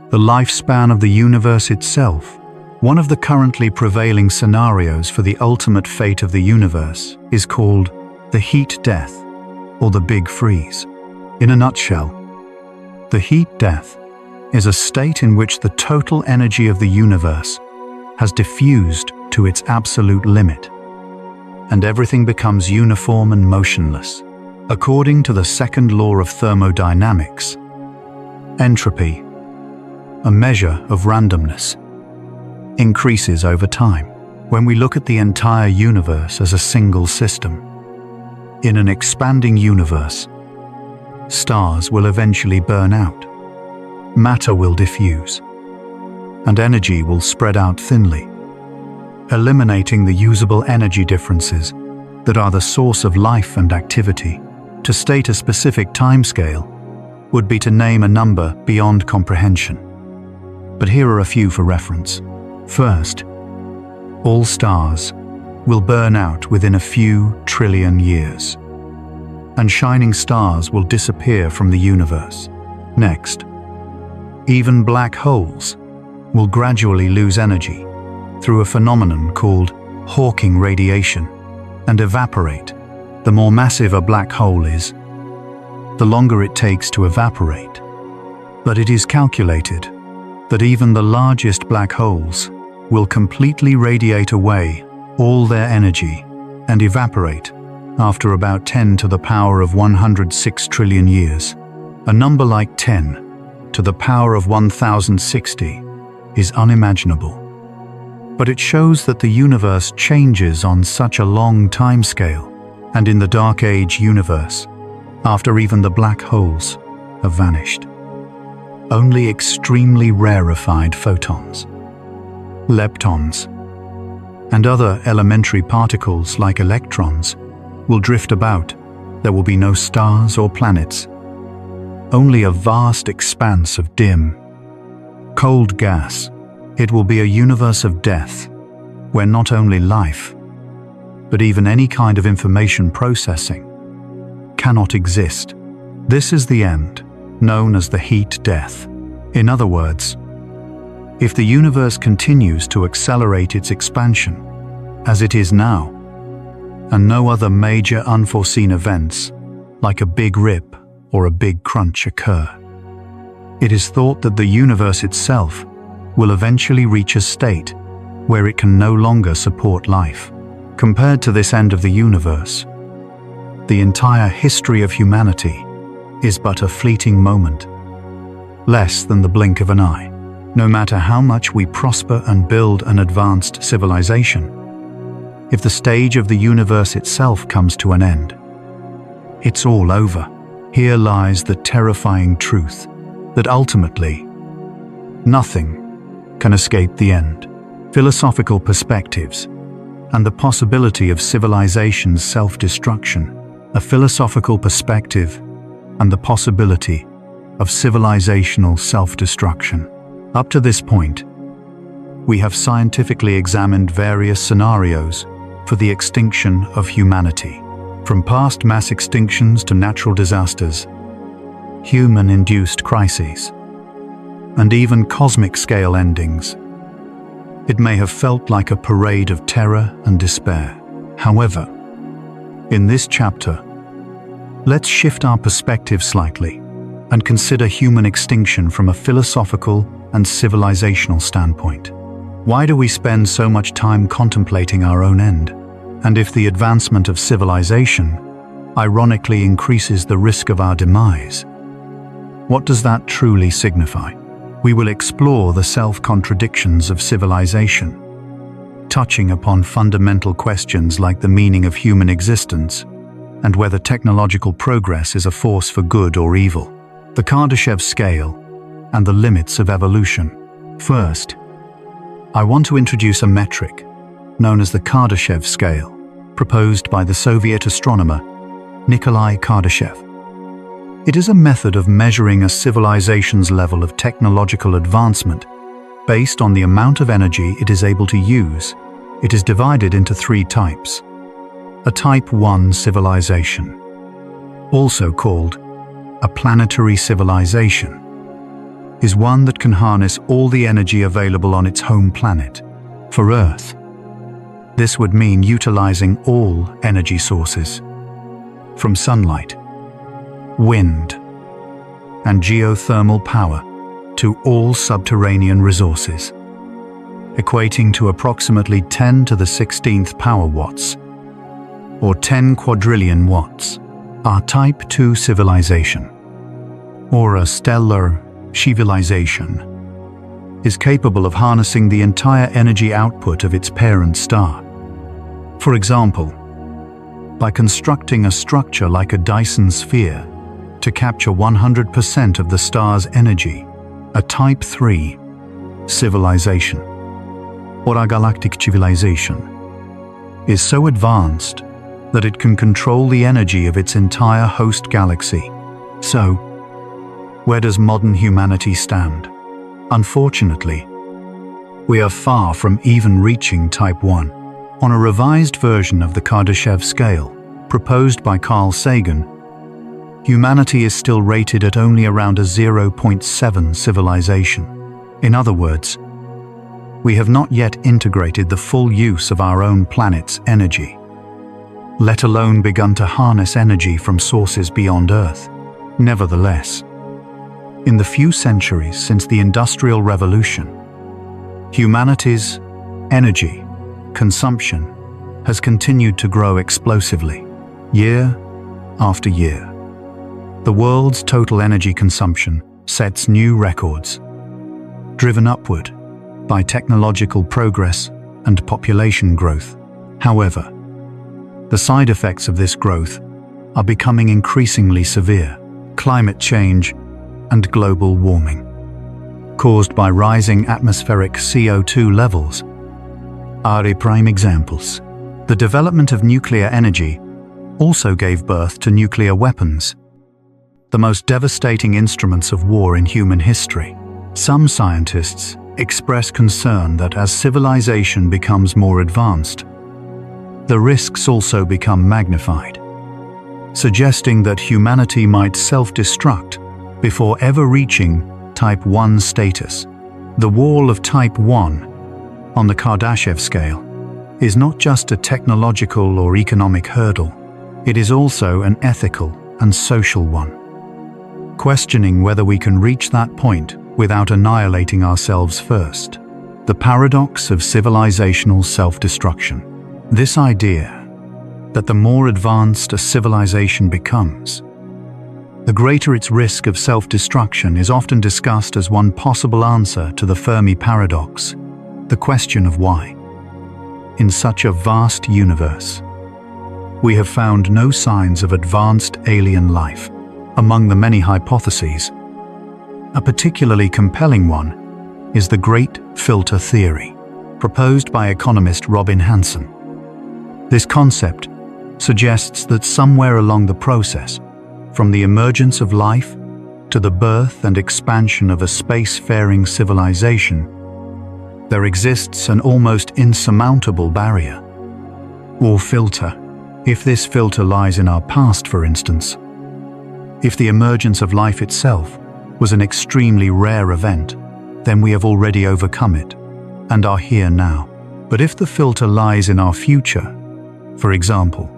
The lifespan of the universe itself. One of the currently prevailing scenarios for the ultimate fate of the universe is called the heat death, or the big freeze. In a nutshell, the heat death is a state in which the total energy of the universe has diffused to its absolute limit, and everything becomes uniform and motionless. According to the second law of thermodynamics, entropy, a measure of randomness, increases over time. When we look at the entire universe as a single system, in an expanding universe, stars will eventually burn out, matter will diffuse, and energy will spread out thinly, eliminating the usable energy differences that are the source of life and activity. To state a specific timescale would be to name a number beyond comprehension. But here are a few for reference. First, all stars will burn out within a few trillion years, and shining stars will disappear from the universe. Next, even black holes will gradually lose energy through a phenomenon called Hawking radiation and evaporate. The more massive a black hole is, the longer it takes to evaporate. But it is calculated that even the largest black holes will completely radiate away all their energy and evaporate after about 10 to the power of 106 trillion years. A number like 10 to the power of 1060 is unimaginable. But it shows that the universe changes on such a long time scale, and in the Dark Age universe, after even the black holes have vanished, only extremely rarefied photons, leptons, and other elementary particles like electrons will drift about. There will be no stars or planets, only a vast expanse of dim, cold gas. It will be a universe of death, where not only life, but even any kind of information processing cannot exist. This is the end, known as the heat death. In other words, if the universe continues to accelerate its expansion, as it is now, and no other major unforeseen events, like a big rip or a big crunch occur, it is thought that the universe itself will eventually reach a state where it can no longer support life. Compared to this end of the universe, the entire history of humanity is but a fleeting moment, less than the blink of an eye. No matter how much we prosper and build an advanced civilization, if the stage of the universe itself comes to an end, it's all over. Here lies the terrifying truth that ultimately, nothing can escape the end. Philosophical perspectives and the possibility of civilization's self-destruction. A philosophical perspective and the possibility of civilizational self-destruction. Up to this point, we have scientifically examined various scenarios for the extinction of humanity. From past mass extinctions to natural disasters, human-induced crises, and even cosmic-scale endings. It may have felt like a parade of terror and despair. However, in this chapter, let's shift our perspective slightly and consider human extinction from a philosophical and civilizational standpoint. Why do we spend so much time contemplating our own end? And if the advancement of civilization ironically increases the risk of our demise, what does that truly signify? We will explore the self-contradictions of civilization, touching upon fundamental questions like the meaning of human existence and whether technological progress is a force for good or evil. The Kardashev scale and the limits of evolution. First, I want to introduce a metric known as the Kardashev scale, proposed by the Soviet astronomer Nikolai Kardashev. It is a method of measuring a civilization's level of technological advancement based on the amount of energy it is able to use. It is divided into 3 types. A Type 1 civilization, also called a planetary civilization, is one that can harness all the energy available on its home planet. For Earth, this would mean utilizing all energy sources, from sunlight, wind, and geothermal power to all subterranean resources, equating to approximately 10 to the 16th power watts, or 10 quadrillion watts. Our Type 2 civilization, or a stellar civilization, is capable of harnessing the entire energy output of its parent star. For example, by constructing a structure like a Dyson sphere to capture 100% of the star's energy. A Type 3 civilization, or a galactic civilization, is so advanced that it can control the energy of its entire host galaxy. So, where does modern humanity stand? Unfortunately, we are far from even reaching Type 1. On a revised version of the Kardashev scale, proposed by Carl Sagan, humanity is still rated at only around a 0.7 civilization. In other words, we have not yet integrated the full use of our own planet's energy, let alone begun to harness energy from sources beyond Earth. Nevertheless, in the few centuries since the Industrial Revolution, humanity's energy consumption has continued to grow explosively, year after year. The world's total energy consumption sets new records, driven upward by technological progress and population growth. However, the side effects of this growth are becoming increasingly severe. Climate change and global warming, caused by rising atmospheric CO2 levels, are prime examples. The development of nuclear energy also gave birth to nuclear weapons, the most devastating instruments of war in human history. Some scientists express concern that as civilization becomes more advanced, the risks also become magnified, suggesting that humanity might self-destruct before ever reaching Type 1 status. The wall of Type 1, on the Kardashev scale, is not just a technological or economic hurdle, it is also an ethical and social one, questioning whether we can reach that point without annihilating ourselves first. The paradox of civilizational self-destruction. This idea that the more advanced a civilization becomes, the greater its risk of self-destruction is often discussed as one possible answer to the Fermi paradox, the question of why. In such a vast universe, we have found no signs of advanced alien life. Among the many hypotheses, a particularly compelling one is the Great Filter Theory, proposed by economist Robin Hanson. This concept suggests that somewhere along the process, from the emergence of life to the birth and expansion of a spacefaring civilization, there exists an almost insurmountable barrier, or filter. If this filter lies in our past, for instance, if the emergence of life itself was an extremely rare event, then we have already overcome it and are here now. But if the filter lies in our future, for example,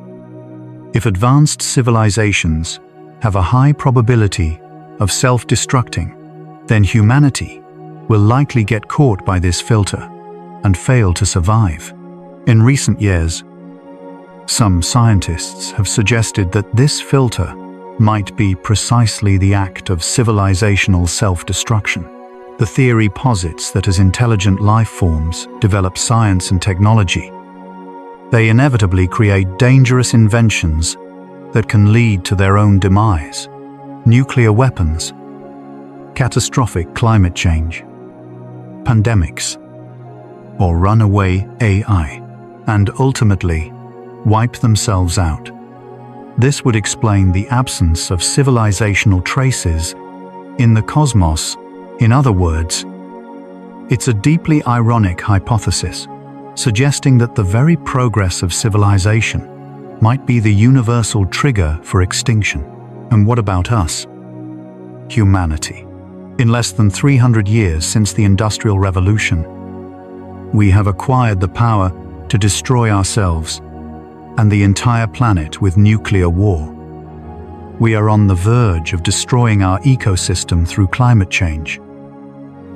if advanced civilizations have a high probability of self-destructing, then humanity will likely get caught by this filter and fail to survive. In recent years, some scientists have suggested that this filter might be precisely the act of civilizational self-destruction. The theory posits that as intelligent life forms develop science and technology, they inevitably create dangerous inventions that can lead to their own demise. Nuclear weapons, catastrophic climate change, pandemics, or runaway AI, and ultimately wipe themselves out. This would explain the absence of civilizational traces in the cosmos. In other words, it's a deeply ironic hypothesis, suggesting that the very progress of civilization might be the universal trigger for extinction. And what about us? Humanity. In less than 300 years since the Industrial Revolution, we have acquired the power to destroy ourselves and the entire planet with nuclear war. We are on the verge of destroying our ecosystem through climate change,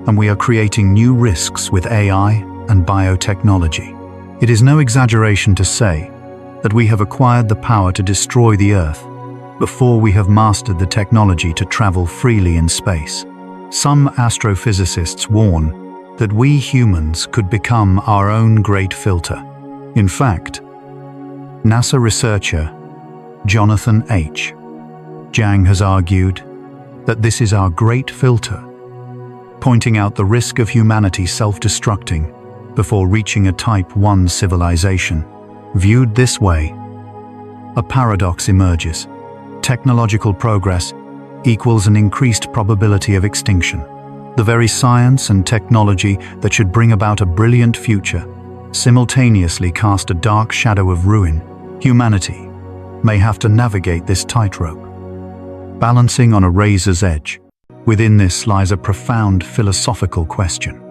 and we are creating new risks with AI and biotechnology. It is no exaggeration to say that we have acquired the power to destroy the Earth before we have mastered the technology to travel freely in space. Some astrophysicists warn that we humans could become our own great filter. In fact, NASA researcher Jonathan H. Jang has argued that this is our great filter, pointing out the risk of humanity self-destructing before reaching a Type 1 civilization. Viewed this way, a paradox emerges. Technological progress equals an increased probability of extinction. The very science and technology that should bring about a brilliant future simultaneously cast a dark shadow of ruin. Humanity may have to navigate this tightrope, balancing on a razor's edge. Within this lies a profound philosophical question.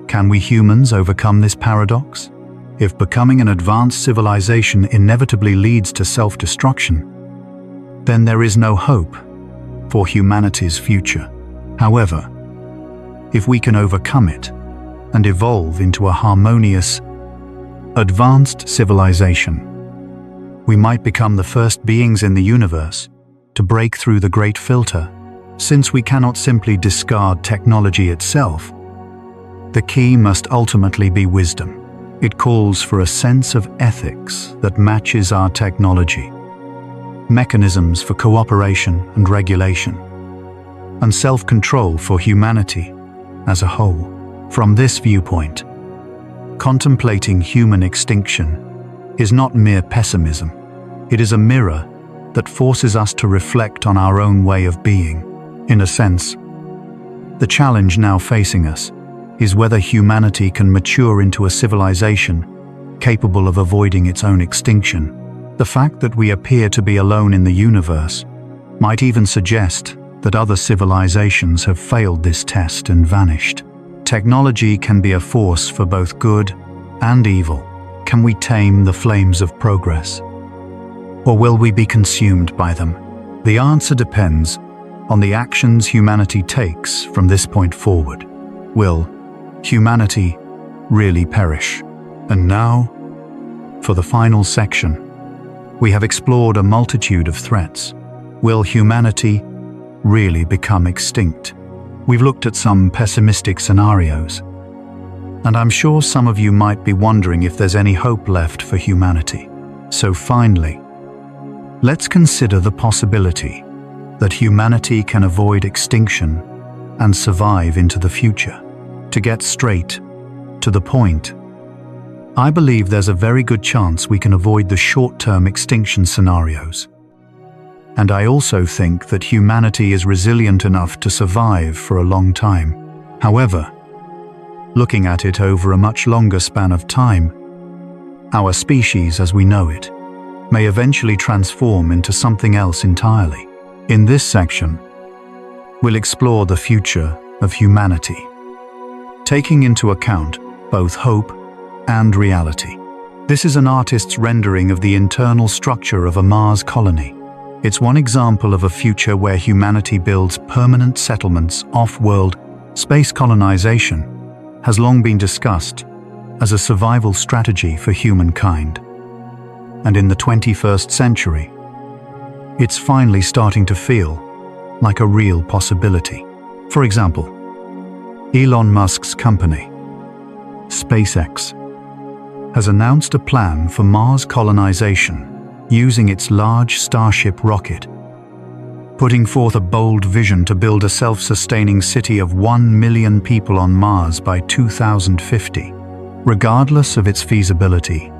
Can we humans overcome this paradox? If becoming an advanced civilization inevitably leads to self-destruction, then there is no hope for humanity's future. However, if we can overcome it and evolve into a harmonious, advanced civilization, we might become the first beings in the universe to break through the great filter. Since we cannot simply discard technology itself, the key must ultimately be wisdom. It calls for a sense of ethics that matches our technology, mechanisms for cooperation and regulation, and self-control for humanity as a whole. From this viewpoint, contemplating human extinction is not mere pessimism. It is a mirror that forces us to reflect on our own way of being. In a sense, the challenge now facing us is whether humanity can mature into a civilization capable of avoiding its own extinction. The fact that we appear to be alone in the universe might even suggest that other civilizations have failed this test and vanished. Technology can be a force for both good and evil. Can we tame the flames of progress? Or will we be consumed by them? The answer depends on the actions humanity takes from this point forward. Will humanity really perish? And now, for the final section, we have explored a multitude of threats. Will humanity really become extinct? We've looked at some pessimistic scenarios, and I'm sure some of you might be wondering if there's any hope left for humanity. So finally, let's consider the possibility that humanity can avoid extinction and survive into the future. To get straight to the point, I believe there's a very good chance we can avoid the short-term extinction scenarios. And I also think that humanity is resilient enough to survive for a long time. However, looking at it over a much longer span of time, our species as we know it may eventually transform into something else entirely. In this section, we'll explore the future of humanity, taking into account both hope and reality. This is an artist's rendering of the internal structure of a Mars colony. It's one example of a future where humanity builds permanent settlements off-world. Space colonization has long been discussed as a survival strategy for humankind. And in the 21st century, it's finally starting to feel like a real possibility. For example, Elon Musk's company, SpaceX, has announced a plan for Mars colonization using its large Starship rocket, putting forth a bold vision to build a self-sustaining city of 1 million people on Mars by 2050. Regardless of its feasibility,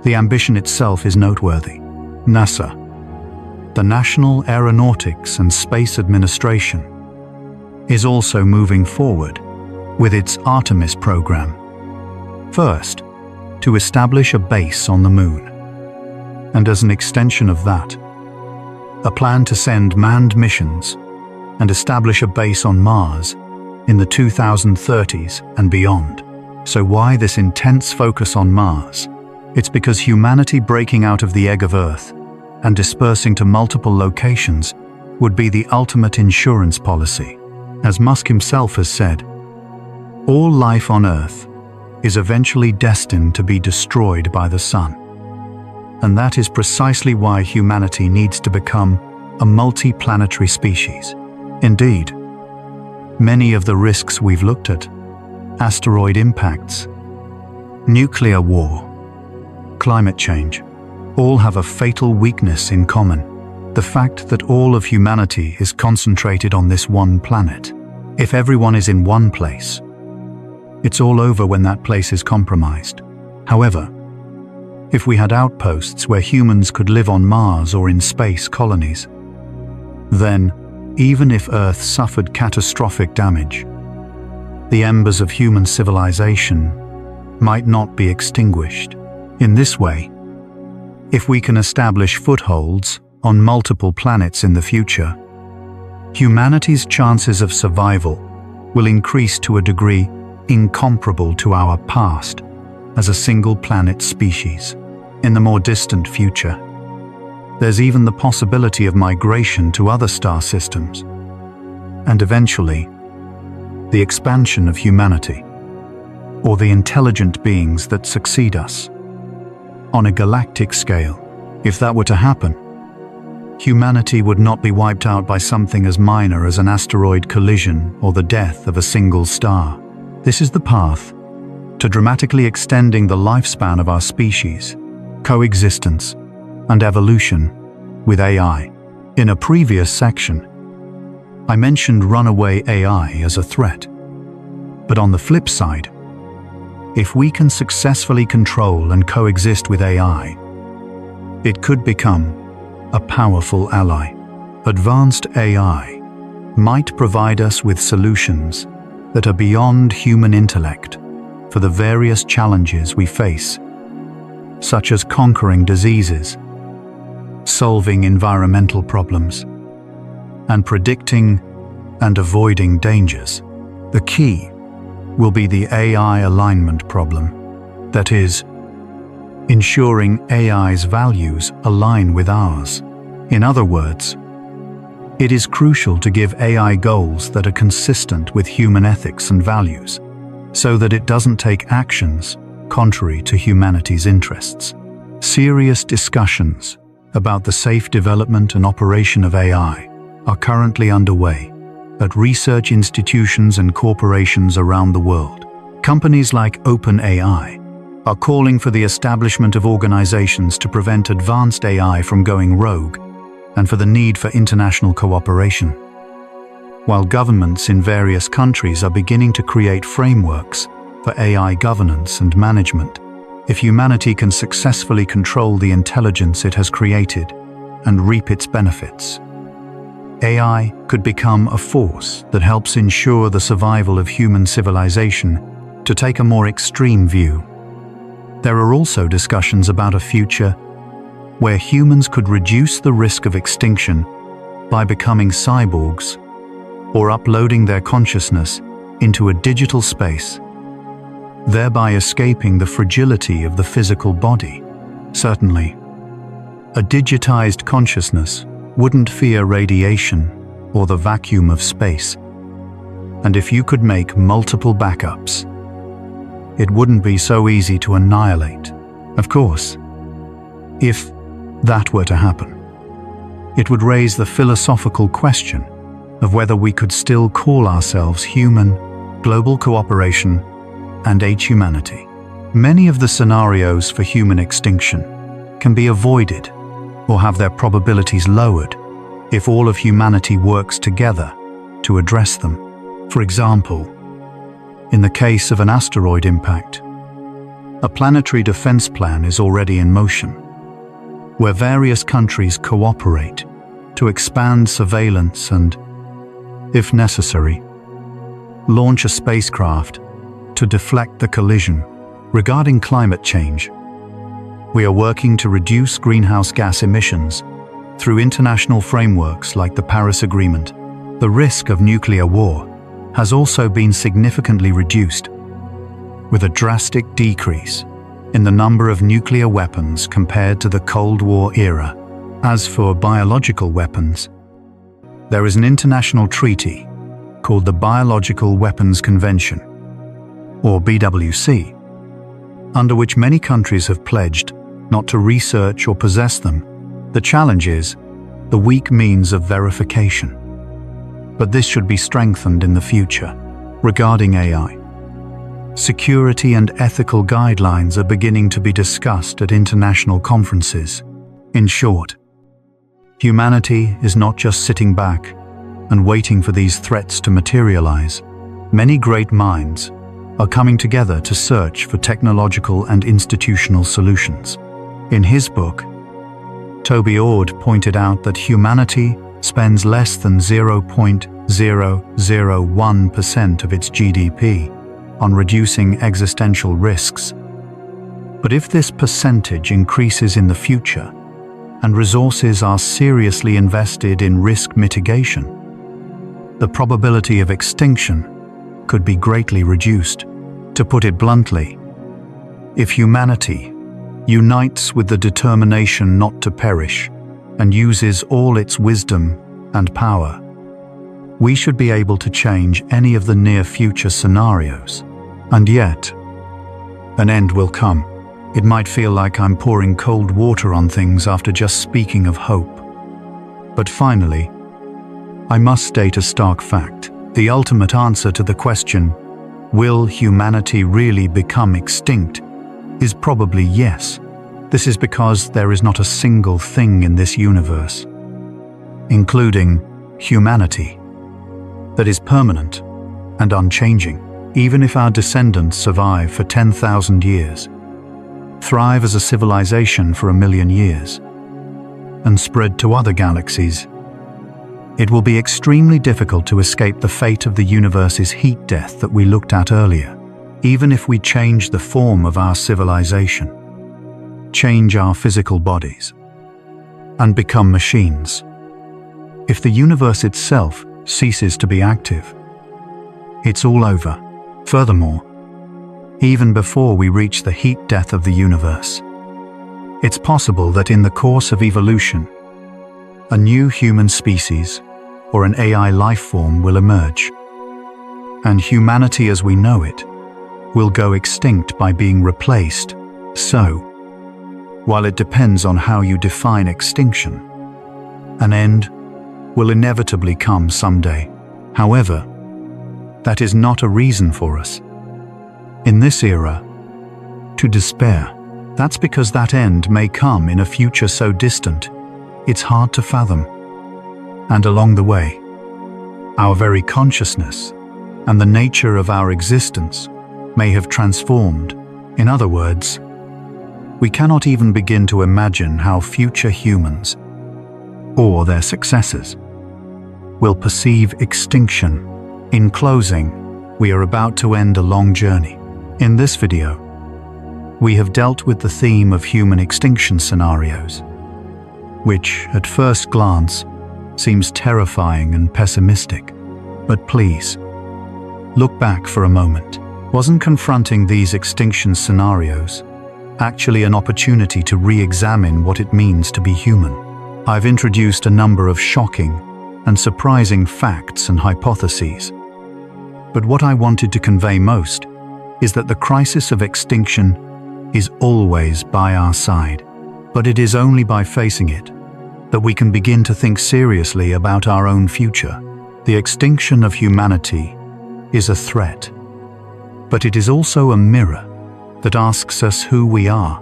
the ambition itself is noteworthy. NASA, the National Aeronautics and Space Administration, is also moving forward with its Artemis program. First, to establish a base on the Moon, and as an extension of that, a plan to send manned missions and establish a base on Mars in the 2030s and beyond. So why this intense focus on Mars? It's because humanity breaking out of the egg of Earth and dispersing to multiple locations would be the ultimate insurance policy. As Musk himself has said, all life on Earth is eventually destined to be destroyed by the sun. And that is precisely why humanity needs to become a multi-planetary species. Indeed, many of the risks we've looked at, asteroid impacts, nuclear war, climate change, all have a fatal weakness in common: the fact that all of humanity is concentrated on this one planet. If everyone is in one place, it's all over when that place is compromised. However, if we had outposts where humans could live on Mars or in space colonies, then, even if Earth suffered catastrophic damage, the embers of human civilization might not be extinguished. In this way, if we can establish footholds on multiple planets in the future, humanity's chances of survival will increase to a degree incomparable to our past as a single-planet species. In the more distant future, there's even the possibility of migration to other star systems, and eventually, the expansion of humanity, or the intelligent beings that succeed us, on a galactic scale. If that were to happen, humanity would not be wiped out by something as minor as an asteroid collision or the death of a single star. This is the path to dramatically extending the lifespan of our species, coexistence, and evolution with AI. In a previous section, I mentioned runaway AI as a threat. But on the flip side, if we can successfully control and coexist with AI, it could become a powerful ally. Advanced AI might provide us with solutions that are beyond human intellect for the various challenges we face, such as conquering diseases, solving environmental problems, and predicting and avoiding dangers. The key will be the AI alignment problem, that is, ensuring AI's values align with ours. In other words, it is crucial to give AI goals that are consistent with human ethics and values, so that it doesn't take actions contrary to humanity's interests. Serious discussions about the safe development and operation of AI are currently underway at research institutions and corporations around the world. Companies like OpenAI are calling for the establishment of organizations to prevent advanced AI from going rogue and for the need for international cooperation. While governments in various countries are beginning to create frameworks for AI governance and management, if humanity can successfully control the intelligence it has created and reap its benefits, AI could become a force that helps ensure the survival of human civilization. To take a more extreme view, there are also discussions about a future where humans could reduce the risk of extinction by becoming cyborgs or uploading their consciousness into a digital space, thereby escaping the fragility of the physical body. Certainly, a digitized consciousness wouldn't fear radiation or the vacuum of space. And if you could make multiple backups, it wouldn't be so easy to annihilate. Of course, if that were to happen, it would raise the philosophical question of whether we could still call ourselves human, global cooperation, and humanity. Many of the scenarios for human extinction can be avoided or have their probabilities lowered if all of humanity works together to address them. For example, in the case of an asteroid impact, a planetary defense plan is already in motion, where various countries cooperate to expand surveillance and, if necessary, launch a spacecraft to deflect the collision. Regarding climate change, we are working to reduce greenhouse gas emissions through international frameworks like the Paris Agreement. The risk of nuclear war has also been significantly reduced, with a drastic decrease in the number of nuclear weapons compared to the Cold War era. As for biological weapons, there is an international treaty called the Biological Weapons Convention, or BWC, under which many countries have pledged not to research or possess them. The challenge is the weak means of verification. But this should be strengthened in the future. Regarding AI, security and ethical guidelines are beginning to be discussed at international conferences. In short, humanity is not just sitting back and waiting for these threats to materialize. Many great minds are coming together to search for technological and institutional solutions. In his book, Toby Ord pointed out that humanity spends less than 0.001% of its GDP on reducing existential risks. But if this percentage increases in the future, and resources are seriously invested in risk mitigation, the probability of extinction could be greatly reduced. To put it bluntly, if humanity unites with the determination not to perish and uses all its wisdom and power, we should be able to change any of the near-future scenarios. And yet, an end will come. It might feel like I'm pouring cold water on things after just speaking of hope. But finally, I must state a stark fact. The ultimate answer to the question, will humanity really become extinct, is probably yes. This is because there is not a single thing in this universe, including humanity, that is permanent and unchanging. Even if our descendants survive for 10,000 years, thrive as a civilization for 1 million years, and spread to other galaxies, It will be extremely difficult to escape the fate of the universe's heat death that we looked at earlier, even if we change the form of our civilization, change our physical bodies, and become machines. If the universe itself ceases to be active, it's all over. Furthermore, even before we reach the heat death of the universe, it's possible that in the course of evolution, a new human species or an AI life form will emerge, and humanity as we know it will go extinct by being replaced. So, while it depends on how you define extinction, an end will inevitably come someday. However, that is not a reason for us, in this era, to despair. That's because that end may come in a future so distant, it's hard to fathom. And along the way, our very consciousness and the nature of our existence may have transformed. In other words, we cannot even begin to imagine how future humans, or their successors, will perceive extinction. In closing, we are about to end a long journey. In this video, we have dealt with the theme of human extinction scenarios, which, at first glance, seems terrifying and pessimistic. But please, look back for a moment. Wasn't confronting these extinction scenarios actually an opportunity to re-examine what it means to be human? I've introduced a number of shocking and surprising facts and hypotheses. But what I wanted to convey most is that the crisis of extinction is always by our side. But it is only by facing it that we can begin to think seriously about our own future. The extinction of humanity is a threat, but it is also a mirror that asks us who we are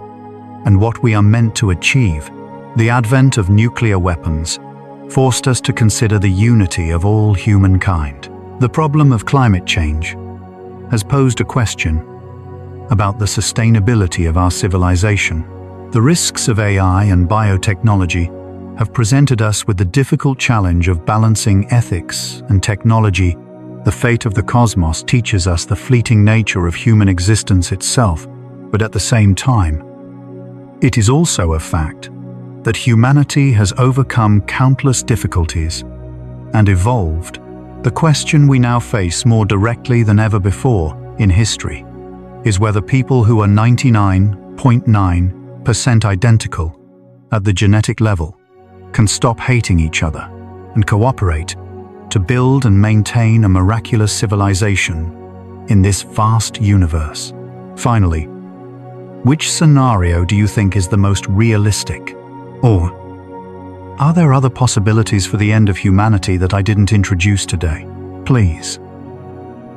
and what we are meant to achieve. The advent of nuclear weapons forced us to consider the unity of all humankind. The problem of climate change has posed a question about the sustainability of our civilization. The risks of AI and biotechnology have presented us with the difficult challenge of balancing ethics and technology. The fate of the cosmos teaches us the fleeting nature of human existence itself, but at the same time, it is also a fact that humanity has overcome countless difficulties and evolved. The question we now face more directly than ever before in history is whether people who are 99.9% identical at the genetic level can stop hating each other and cooperate to build and maintain a miraculous civilization in this vast universe. Finally, which scenario do you think is the most realistic? Or are there other possibilities for the end of humanity that I didn't introduce today? Please,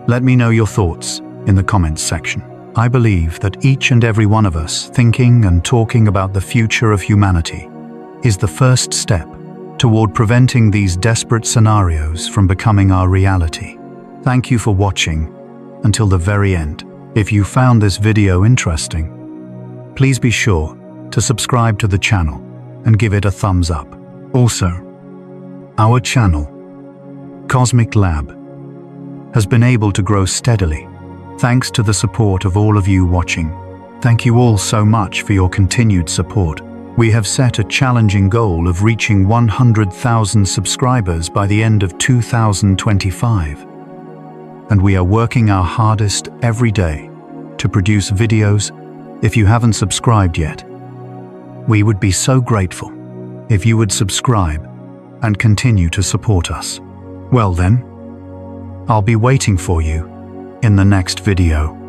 let me know your thoughts in the comments section. I believe that each and every one of us thinking and talking about the future of humanity is the first step toward preventing these desperate scenarios from becoming our reality. Thank you for watching until the very end. If you found this video interesting, please be sure to subscribe to the channel and give it a thumbs up. Also, our channel, Cosmic Lab, has been able to grow steadily thanks to the support of all of you watching. Thank you all so much for your continued support. We have set a challenging goal of reaching 100,000 subscribers by the end of 2025. And we are working our hardest every day to produce videos. If you haven't subscribed yet, we would be so grateful if you would subscribe and continue to support us. Well then, I'll be waiting for you in the next video.